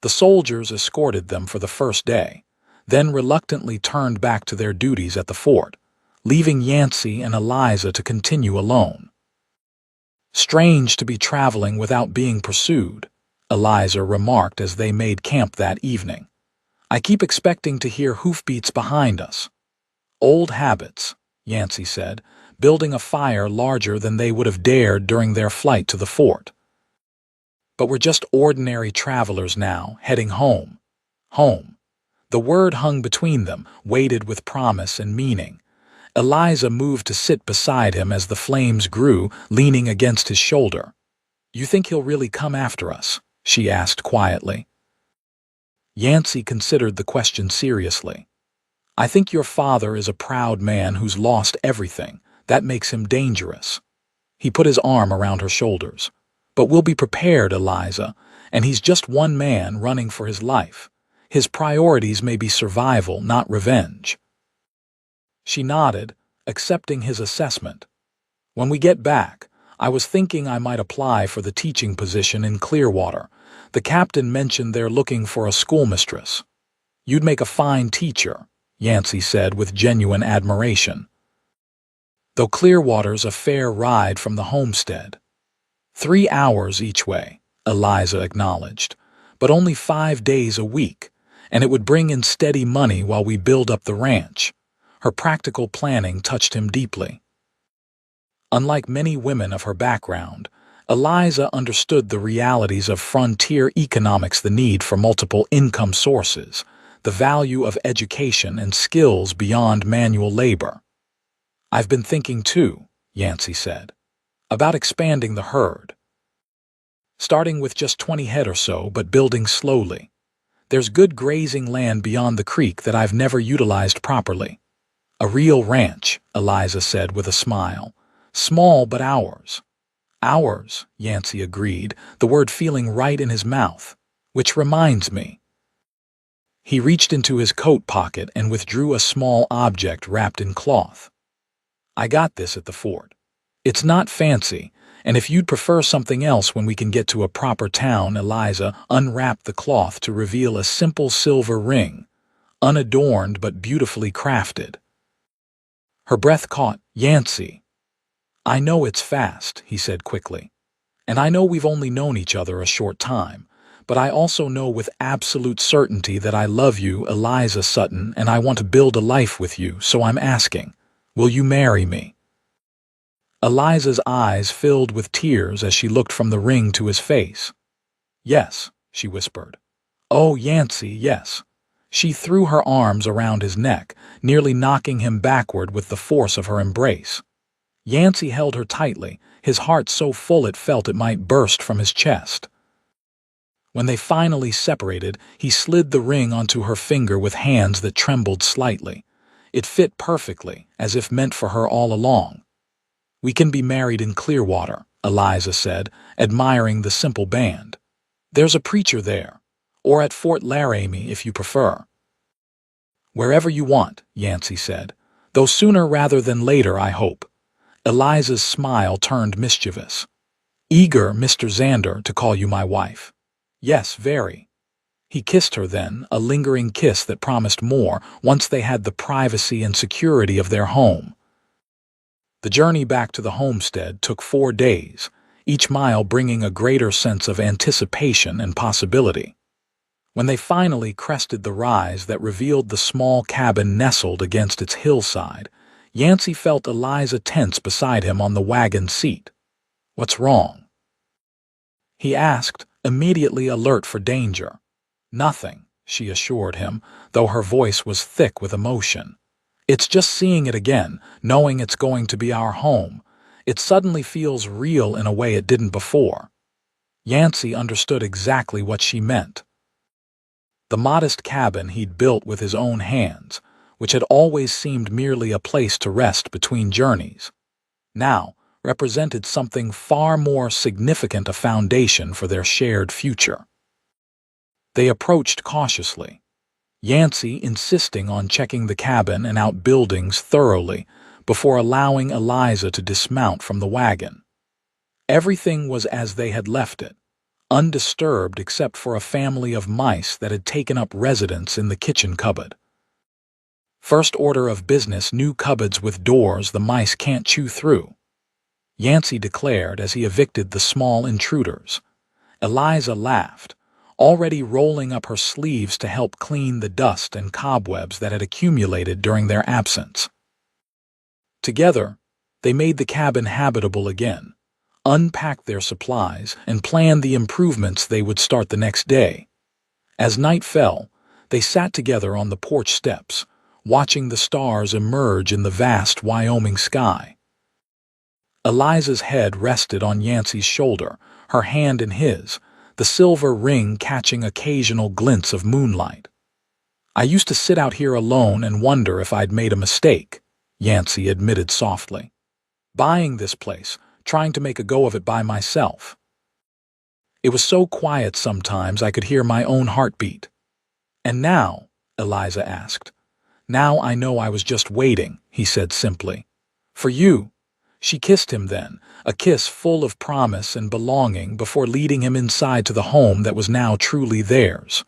The soldiers escorted them for the first day, then reluctantly turned back to their duties at the fort, leaving Yancey and Eliza to continue alone. "Strange to be traveling without being pursued," Eliza remarked as they made camp that evening. "I keep expecting to hear hoofbeats behind us." "Old habits," Yancey said, building a fire larger than they would have dared during their flight to the fort. "But we're just ordinary travelers now, heading home." Home. The word hung between them, weighted with promise and meaning. Eliza moved to sit beside him as the flames grew, leaning against his shoulder. "You think he'll really come after us?" she asked quietly. Yancey considered the question seriously. "I think your father is a proud man who's lost everything. That makes him dangerous." He put his arm around her shoulders. "But we'll be prepared, Eliza, and he's just one man running for his life. His priorities may be survival, not revenge." She nodded, accepting his assessment. "When we get back, I was thinking I might apply for the teaching position in Clearwater. The captain mentioned they're looking for a schoolmistress." "You'd make a fine teacher," Yancey said with genuine admiration. "Though Clearwater's a fair ride from the homestead." 3 hours each way, Eliza acknowledged, "but only 5 days a week, and it would bring in steady money while we build up the ranch." Her practical planning touched him deeply. Unlike many women of her background, Eliza understood the realities of frontier economics, the need for multiple income sources, the value of education and skills beyond manual labor. "I've been thinking too," Yancey said, "about expanding the herd. Starting with just 20 head or so, but building slowly. There's good grazing land beyond the creek that I've never utilized properly." "A real ranch," Eliza said with a smile. "Small, but ours." "Ours," Yancey agreed, the word feeling right in his mouth. "Which reminds me." He reached into his coat pocket and withdrew a small object wrapped in cloth. "I got this at the fort. It's not fancy, and if you'd prefer something else when we can get to a proper town," Eliza unwrapped the cloth to reveal a simple silver ring, unadorned but beautifully crafted. Her breath caught. "Yancey." "I know it's fast," he said quickly, "and I know we've only known each other a short time, but I also know with absolute certainty that I love you, Eliza Sutton, and I want to build a life with you, so I'm asking, will you marry me?" Eliza's eyes filled with tears as she looked from the ring to his face. "Yes," she whispered. "Oh, Yancey, yes." She threw her arms around his neck, nearly knocking him backward with the force of her embrace. Yancey held her tightly, his heart so full it felt it might burst from his chest. When they finally separated, he slid the ring onto her finger with hands that trembled slightly. It fit perfectly, as if meant for her all along. "We can be married in Clearwater," Eliza said, admiring the simple band. "There's a preacher there, or at Fort Laramie if you prefer." "Wherever you want," Yancey said, "though sooner rather than later, I hope." Eliza's smile turned mischievous. "Eager, Mr. Zander, to call you my wife." "Yes, very." He kissed her then, a lingering kiss that promised more once they had the privacy and security of their home. The journey back to the homestead took 4 days, each mile bringing a greater sense of anticipation and possibility. When they finally crested the rise that revealed the small cabin nestled against its hillside, Yancey felt Eliza tense beside him on the wagon seat. "What's wrong?" he asked, immediately alert for danger. "Nothing," she assured him, though her voice was thick with emotion. "It's just seeing it again, knowing it's going to be our home. It suddenly feels real in a way it didn't before." Yancey understood exactly what she meant. The modest cabin he'd built with his own hands, which had always seemed merely a place to rest between journeys, now represented something far more significant, a foundation for their shared future. They approached cautiously, Yancey insisting on checking the cabin and outbuildings thoroughly before allowing Eliza to dismount from the wagon. Everything was as they had left it, undisturbed except for a family of mice that had taken up residence in the kitchen cupboard. "First order of business, new cupboards with doors the mice can't chew through," Yancey declared as he evicted the small intruders. Eliza laughed, already rolling up her sleeves to help clean the dust and cobwebs that had accumulated during their absence. Together, they made the cabin habitable again, unpacked their supplies, and planned the improvements they would start the next day. As night fell, they sat together on the porch steps, watching the stars emerge in the vast Wyoming sky. Eliza's head rested on Yancey's shoulder, her hand in his, the silver ring catching occasional glints of moonlight. "I used to sit out here alone and wonder if I'd made a mistake," Yancey admitted softly. "Buying this place, trying to make a go of it by myself. It was so quiet sometimes I could hear my own heartbeat." "And now?" Eliza asked. "Now I know I was just waiting," he said simply. "For you." She kissed him then, a kiss full of promise and belonging before leading him inside to the home that was now truly theirs.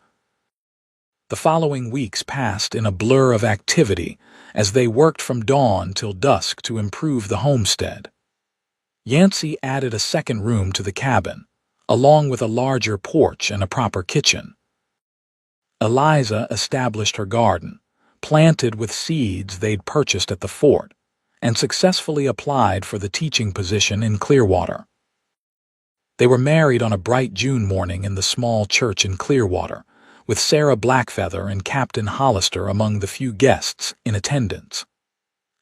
The following weeks passed in a blur of activity as they worked from dawn till dusk to improve the homestead. Yancey added a second room to the cabin, along with a larger porch and a proper kitchen. Eliza established her garden, planted with seeds they'd purchased at the fort, and successfully applied for the teaching position in Clearwater. They were married on a bright June morning in the small church in Clearwater, with Sarah Blackfeather and Captain Hollister among the few guests in attendance.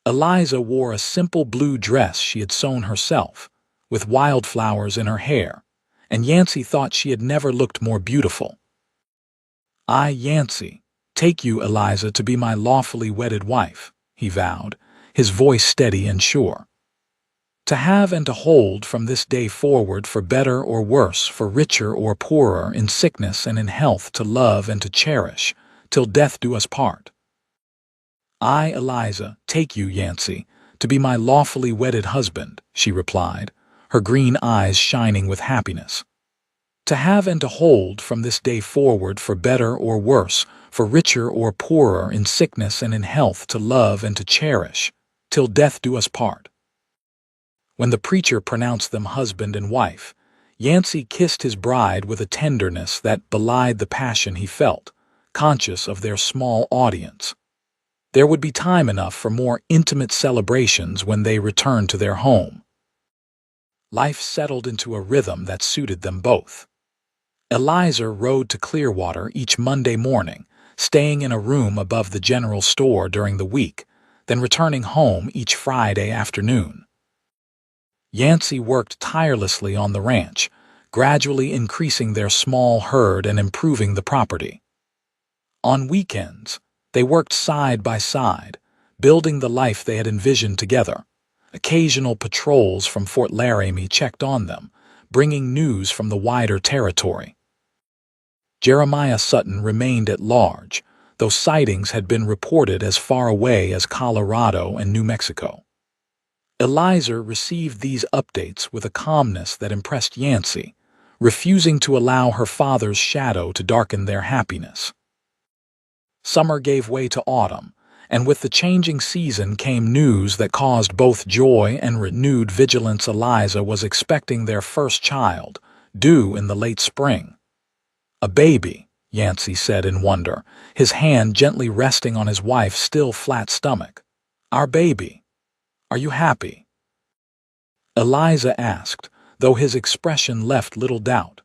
Eliza wore a simple blue dress she had sewn herself, with wildflowers in her hair, and Yancey thought she had never looked more beautiful. "I, Yancey, take you, Eliza, to be my lawfully wedded wife," he vowed, his voice steady and sure. "To have and to hold from this day forward, for better or worse, for richer or poorer, in sickness and in health, to love and to cherish, till death do us part. I, Eliza, take you, Yancey, to be my lawfully wedded husband," she replied, her green eyes shining with happiness. "To have and to hold from this day forward, for better or worse, for richer or poorer, in sickness and in health, to love and to cherish, till death do us part." When the preacher pronounced them husband and wife, Yancey kissed his bride with a tenderness that belied the passion he felt, conscious of their small audience. There would be time enough for more intimate celebrations when they returned to their home. Life settled into a rhythm that suited them both. Eliza rode to Clearwater each Monday morning, staying in a room above the general store during the week, then returning home each Friday afternoon. Yancey worked tirelessly on the ranch, gradually increasing their small herd and improving the property. On weekends, they worked side by side, building the life they had envisioned together. Occasional patrols from Fort Laramie checked on them, bringing news from the wider territory. Jeremiah Sutton remained at large, though sightings had been reported as far away as Colorado and New Mexico. Eliza received these updates with a calmness that impressed Yancey, refusing to allow her father's shadow to darken their happiness. Summer gave way to autumn, and with the changing season came news that caused both joy and renewed vigilance. Eliza was expecting their first child, due in the late spring. "A baby," Yancey said in wonder, his hand gently resting on his wife's still flat stomach. "Our baby. Are you happy?" Eliza asked, though his expression left little doubt.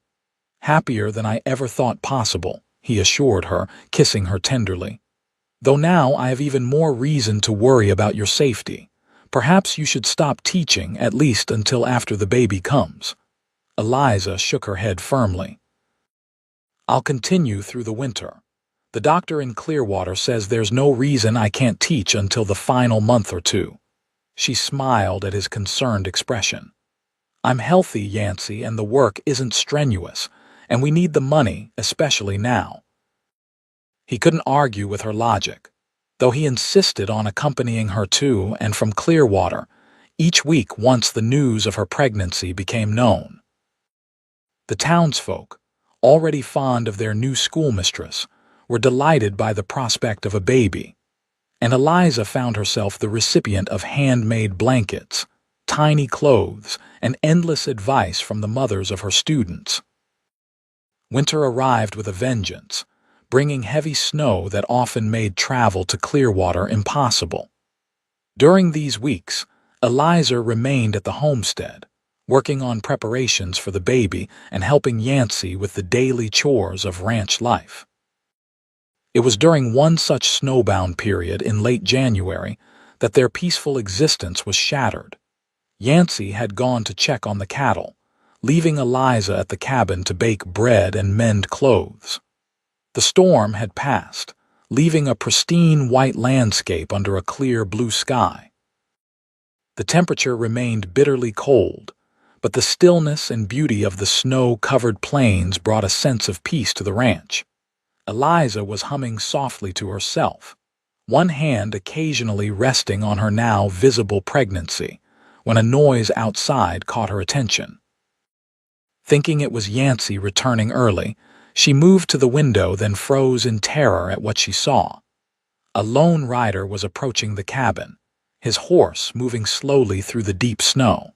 "Happier than I ever thought possible," he assured her, kissing her tenderly. "Though now I have even more reason to worry about your safety. Perhaps you should stop teaching, at least until after the baby comes." Eliza shook her head firmly. "I'll continue through the winter. The doctor in Clearwater says there's no reason I can't teach until the final month or two." She smiled at his concerned expression. "I'm healthy, Yancey, and the work isn't strenuous, and we need the money, especially now." He couldn't argue with her logic, though he insisted on accompanying her to and from Clearwater each week once the news of her pregnancy became known. The townsfolk, already fond of their new schoolmistress, were delighted by the prospect of a baby, and Eliza found herself the recipient of handmade blankets, tiny clothes, and endless advice from the mothers of her students. Winter arrived with a vengeance, bringing heavy snow that often made travel to Clearwater impossible. During these weeks, Eliza remained at the homestead, working on preparations for the baby and helping Yancey with the daily chores of ranch life. It was during one such snowbound period in late January that their peaceful existence was shattered. Yancey had gone to check on the cattle, leaving Eliza at the cabin to bake bread and mend clothes. The storm had passed, leaving a pristine white landscape under a clear blue sky. The temperature remained bitterly cold, but the stillness and beauty of the snow-covered plains brought a sense of peace to the ranch. Eliza was humming softly to herself, one hand occasionally resting on her now visible pregnancy, when a noise outside caught her attention. Thinking it was Yancey returning early, she moved to the window, then froze in terror at what she saw. A lone rider was approaching the cabin, his horse moving slowly through the deep snow.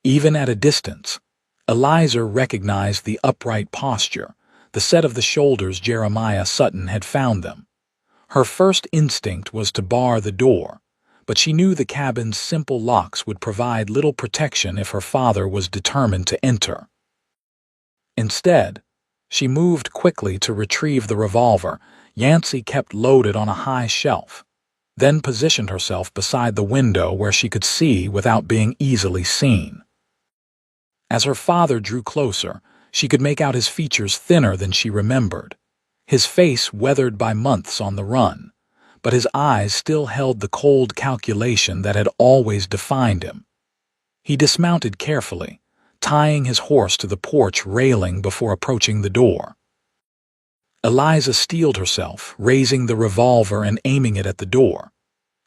Even at a distance, Eliza recognized the upright posture, the set of the shoulders Jeremiah Sutton had found them. Her first instinct was to bar the door, but she knew the cabin's simple locks would provide little protection if her father was determined to enter. Instead, she moved quickly to retrieve the revolver Yancey kept loaded on a high shelf, then positioned herself beside the window where she could see without being easily seen. As her father drew closer, she could make out his features thinner than she remembered, his face weathered by months on the run, but his eyes still held the cold calculation that had always defined him. He dismounted carefully, tying his horse to the porch railing before approaching the door. Eliza steeled herself, raising the revolver and aiming it at the door.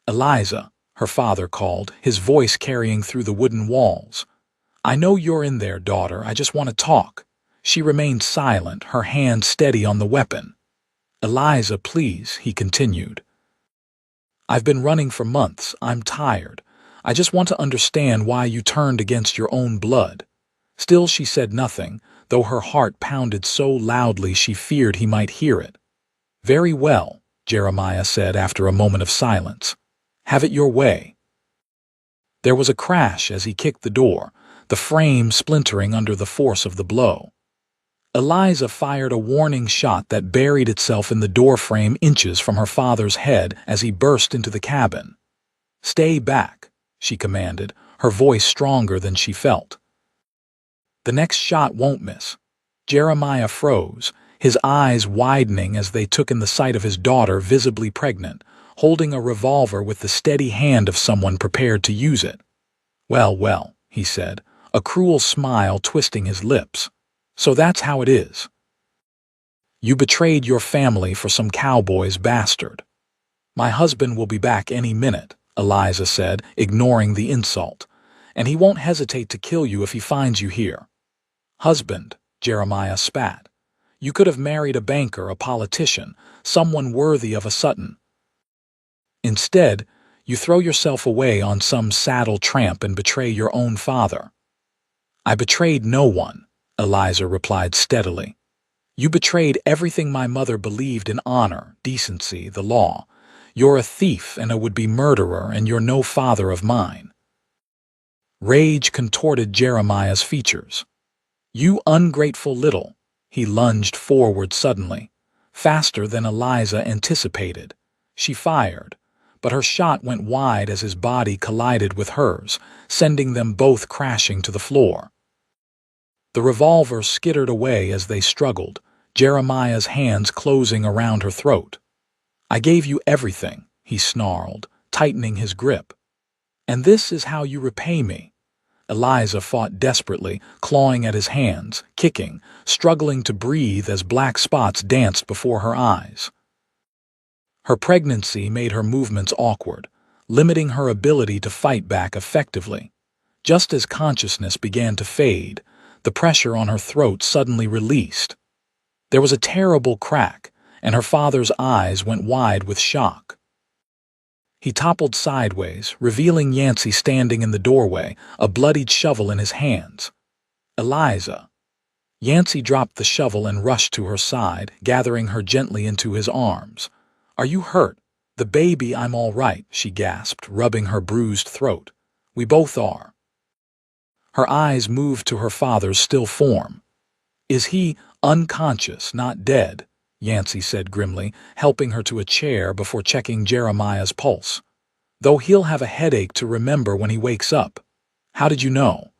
"Eliza," her father called, his voice carrying through the wooden walls. "I know you're in there, daughter. I just want to talk." She remained silent, her hand steady on the weapon. "Eliza, please," he continued. "I've been running for months. I'm tired. I just want to understand why you turned against your own blood." Still she said nothing, though her heart pounded so loudly she feared he might hear it. "Very well," Jeremiah said after a moment of silence. "Have it your way." There was a crash as he kicked the door, the frame splintering under the force of the blow. Eliza fired a warning shot that buried itself in the doorframe inches from her father's head as he burst into the cabin. "Stay back," she commanded, her voice stronger than she felt. "The next shot won't miss." Jeremiah froze, his eyes widening as they took in the sight of his daughter visibly pregnant, holding a revolver with the steady hand of someone prepared to use it. "Well, well," he said, a cruel smile twisting his lips. "So that's how it is. You betrayed your family for some cowboy's bastard." "My husband will be back any minute," Eliza said, ignoring the insult, "and he won't hesitate to kill you if he finds you here." Husband, Jeremiah spat. You could have married a banker, a politician, someone worthy of a Sutton. Instead, you throw yourself away on some saddle tramp and betray your own father. I betrayed no one, Eliza replied steadily. You betrayed everything my mother believed in: honor, decency, the law. You're a thief and a would-be murderer, and you're no father of mine. Rage contorted Jeremiah's features. You ungrateful little. He lunged forward suddenly, faster than Eliza anticipated. She fired, but her shot went wide as his body collided with hers, sending them both crashing to the floor. The revolver skittered away as they struggled, Jeremiah's hands closing around her throat. I gave you everything, he snarled, tightening his grip. And this is how you repay me. Eliza fought desperately, clawing at his hands, kicking, struggling to breathe as black spots danced before her eyes. Her pregnancy made her movements awkward, limiting her ability to fight back effectively. Just as consciousness began to fade, the pressure on her throat suddenly released. There was a terrible crack, and her father's eyes went wide with shock. He toppled sideways, revealing Yancey standing in the doorway, a bloodied shovel in his hands. Eliza. Yancey dropped the shovel and rushed to her side, gathering her gently into his arms. Are you hurt? The baby. I'm all right, she gasped, rubbing her bruised throat. We both are. Her eyes moved to her father's still form. Is he unconscious, not dead? Yancey said grimly, helping her to a chair before checking Jeremiah's pulse. Though he'll have a headache to remember when he wakes up. How did you know?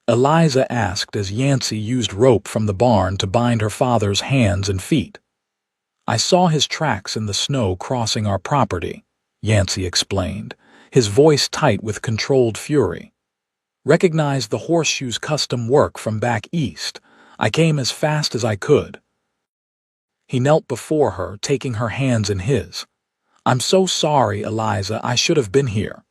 Eliza asked as Yancey used rope from the barn to bind her father's hands and feet. I saw his tracks in the snow crossing our property, Yancey explained, his voice tight with controlled fury. Recognized the horseshoe's custom work from back east. I came as fast as I could. He knelt before her, taking her hands in his. I'm so sorry, Eliza, I should have been here.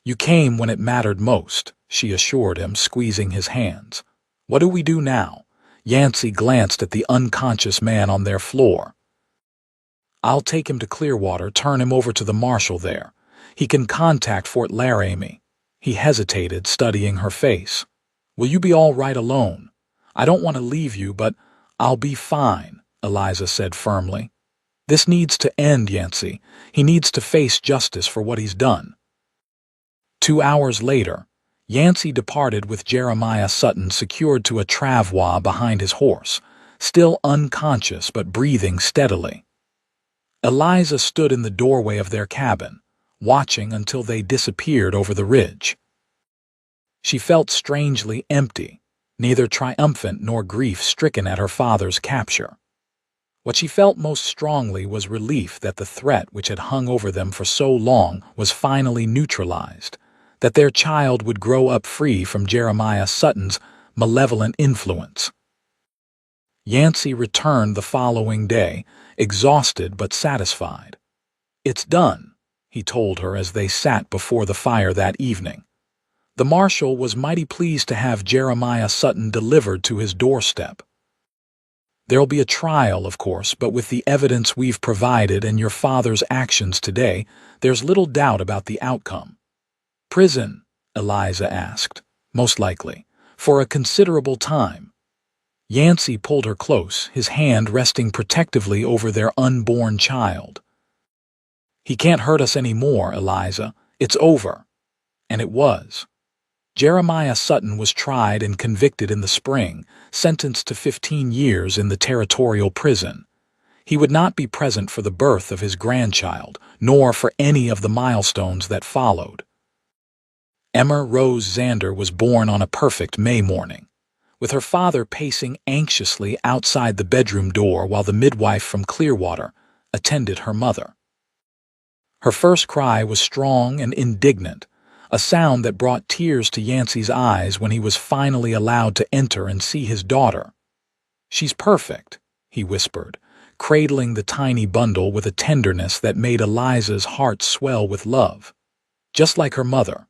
You came when it mattered most, she assured him, squeezing his hands. What do we do now? Yancey glanced at the unconscious man on their floor. I'll take him to Clearwater, turn him over to the marshal there. He can contact Fort Laramie. He hesitated, studying her face. Will you be all right alone? I don't want to leave you, but I'll be fine, Eliza said firmly. This needs to end, Yancey. He needs to face justice for what he's done. 2 hours later, Yancey departed with Jeremiah Sutton secured to a travois behind his horse, still unconscious but breathing steadily. Eliza stood in the doorway of their cabin, watching until they disappeared over the ridge. She felt strangely empty, neither triumphant nor grief-stricken at her father's capture. What she felt most strongly was relief that the threat which had hung over them for so long was finally neutralized, that their child would grow up free from Jeremiah Sutton's malevolent influence. Yancey returned the following day, exhausted but satisfied. It's done, he told her as they sat before the fire that evening. The marshal was mighty pleased to have Jeremiah Sutton delivered to his doorstep. There'll be a trial, of course, but with the evidence we've provided and your father's actions today, there's little doubt about the outcome. Prison, Eliza asked, most likely, for a considerable time. Yancey pulled her close, his hand resting protectively over their unborn child. He can't hurt us anymore, Eliza. It's over. And it was. Jeremiah Sutton was tried and convicted in the spring, sentenced to 15 years in the territorial prison. He would not be present for the birth of his grandchild, nor for any of the milestones that followed. Emma Rose Zander was born on a perfect May morning, with her father pacing anxiously outside the bedroom door while the midwife from Clearwater attended her mother. Her first cry was strong and indignant, a sound that brought tears to Yancey's eyes when he was finally allowed to enter and see his daughter. She's perfect, he whispered, cradling the tiny bundle with a tenderness that made Eliza's heart swell with love. Just like her mother.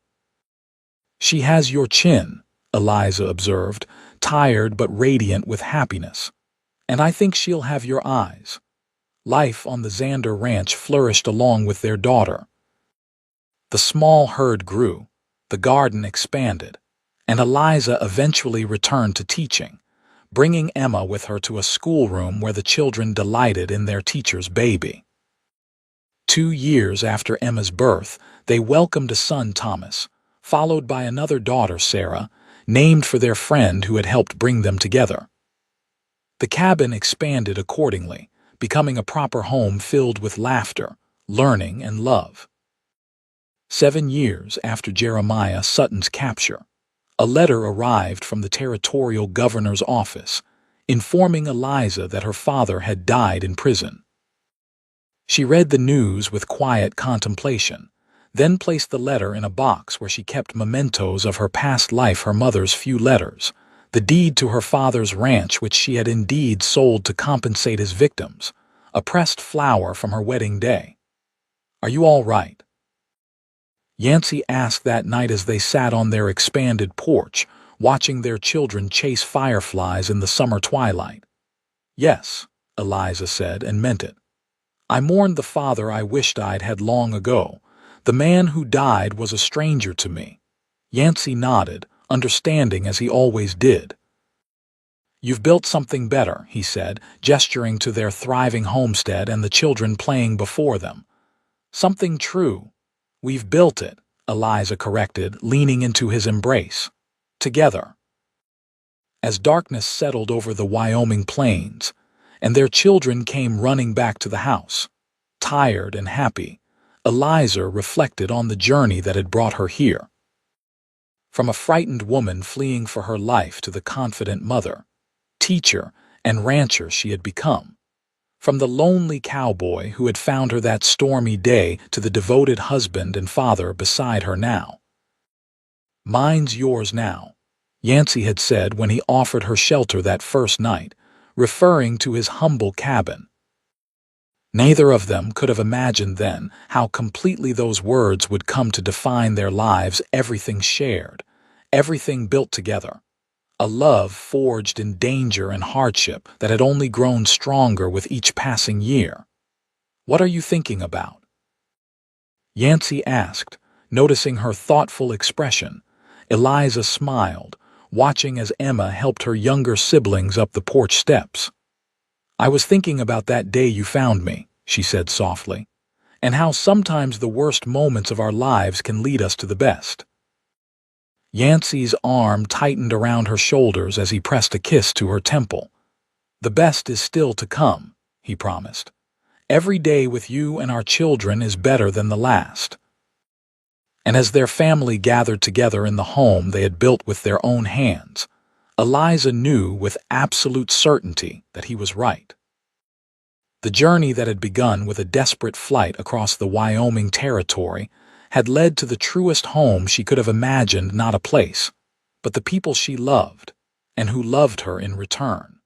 She has your chin, Eliza observed, tired but radiant with happiness. And I think she'll have your eyes. Life on the Xander ranch flourished along with their daughter. The small herd grew, the garden expanded, and Eliza eventually returned to teaching, bringing Emma with her to a schoolroom where the children delighted in their teacher's baby. 2 years after Emma's birth, they welcomed a son, Thomas, followed by another daughter, Sarah, named for their friend who had helped bring them together. The cabin expanded accordingly, becoming a proper home filled with laughter, learning, and love. 7 years after Jeremiah Sutton's capture, a letter arrived from the territorial governor's office, informing Eliza that her father had died in prison. She read the news with quiet contemplation, then placed the letter in a box where she kept mementos of her past life, her mother's few letters, the deed to her father's ranch which she had indeed sold to compensate his victims, a pressed flower from her wedding day. "Are you all right?" Yancey asked that night as they sat on their expanded porch, watching their children chase fireflies in the summer twilight. "Yes," Eliza said, and meant it. "I mourned the father I wished I'd had long ago. The man who died was a stranger to me." Yancey nodded, understanding as he always did. "You've built something better," he said, gesturing to their thriving homestead and the children playing before them. "Something true. We've built it," Eliza corrected, leaning into his embrace. "Together." As darkness settled over the Wyoming plains, and their children came running back to the house, tired and happy, Eliza reflected on the journey that had brought her here. From a frightened woman fleeing for her life to the confident mother, teacher, and rancher she had become. From the lonely cowboy who had found her that stormy day to the devoted husband and father beside her now. "Mine's yours now," Yancey had said when he offered her shelter that first night, referring to his humble cabin. Neither of them could have imagined then how completely those words would come to define their lives, everything shared, everything built together. A love forged in danger and hardship that had only grown stronger with each passing year. "What are you thinking about?" Yancey asked, noticing her thoughtful expression. Eliza smiled, watching as Emma helped her younger siblings up the porch steps. "I was thinking about that day you found me," she said softly, "and how sometimes the worst moments of our lives can lead us to the best." Yancey's arm tightened around her shoulders as he pressed a kiss to her temple. "The best is still to come," he promised. "Every day with you and our children is better than the last." And as their family gathered together in the home they had built with their own hands, Eliza knew with absolute certainty that he was right. The journey that had begun with a desperate flight across the Wyoming territory had led to the truest home she could have imagined, not a place, but the people she loved, and who loved her in return.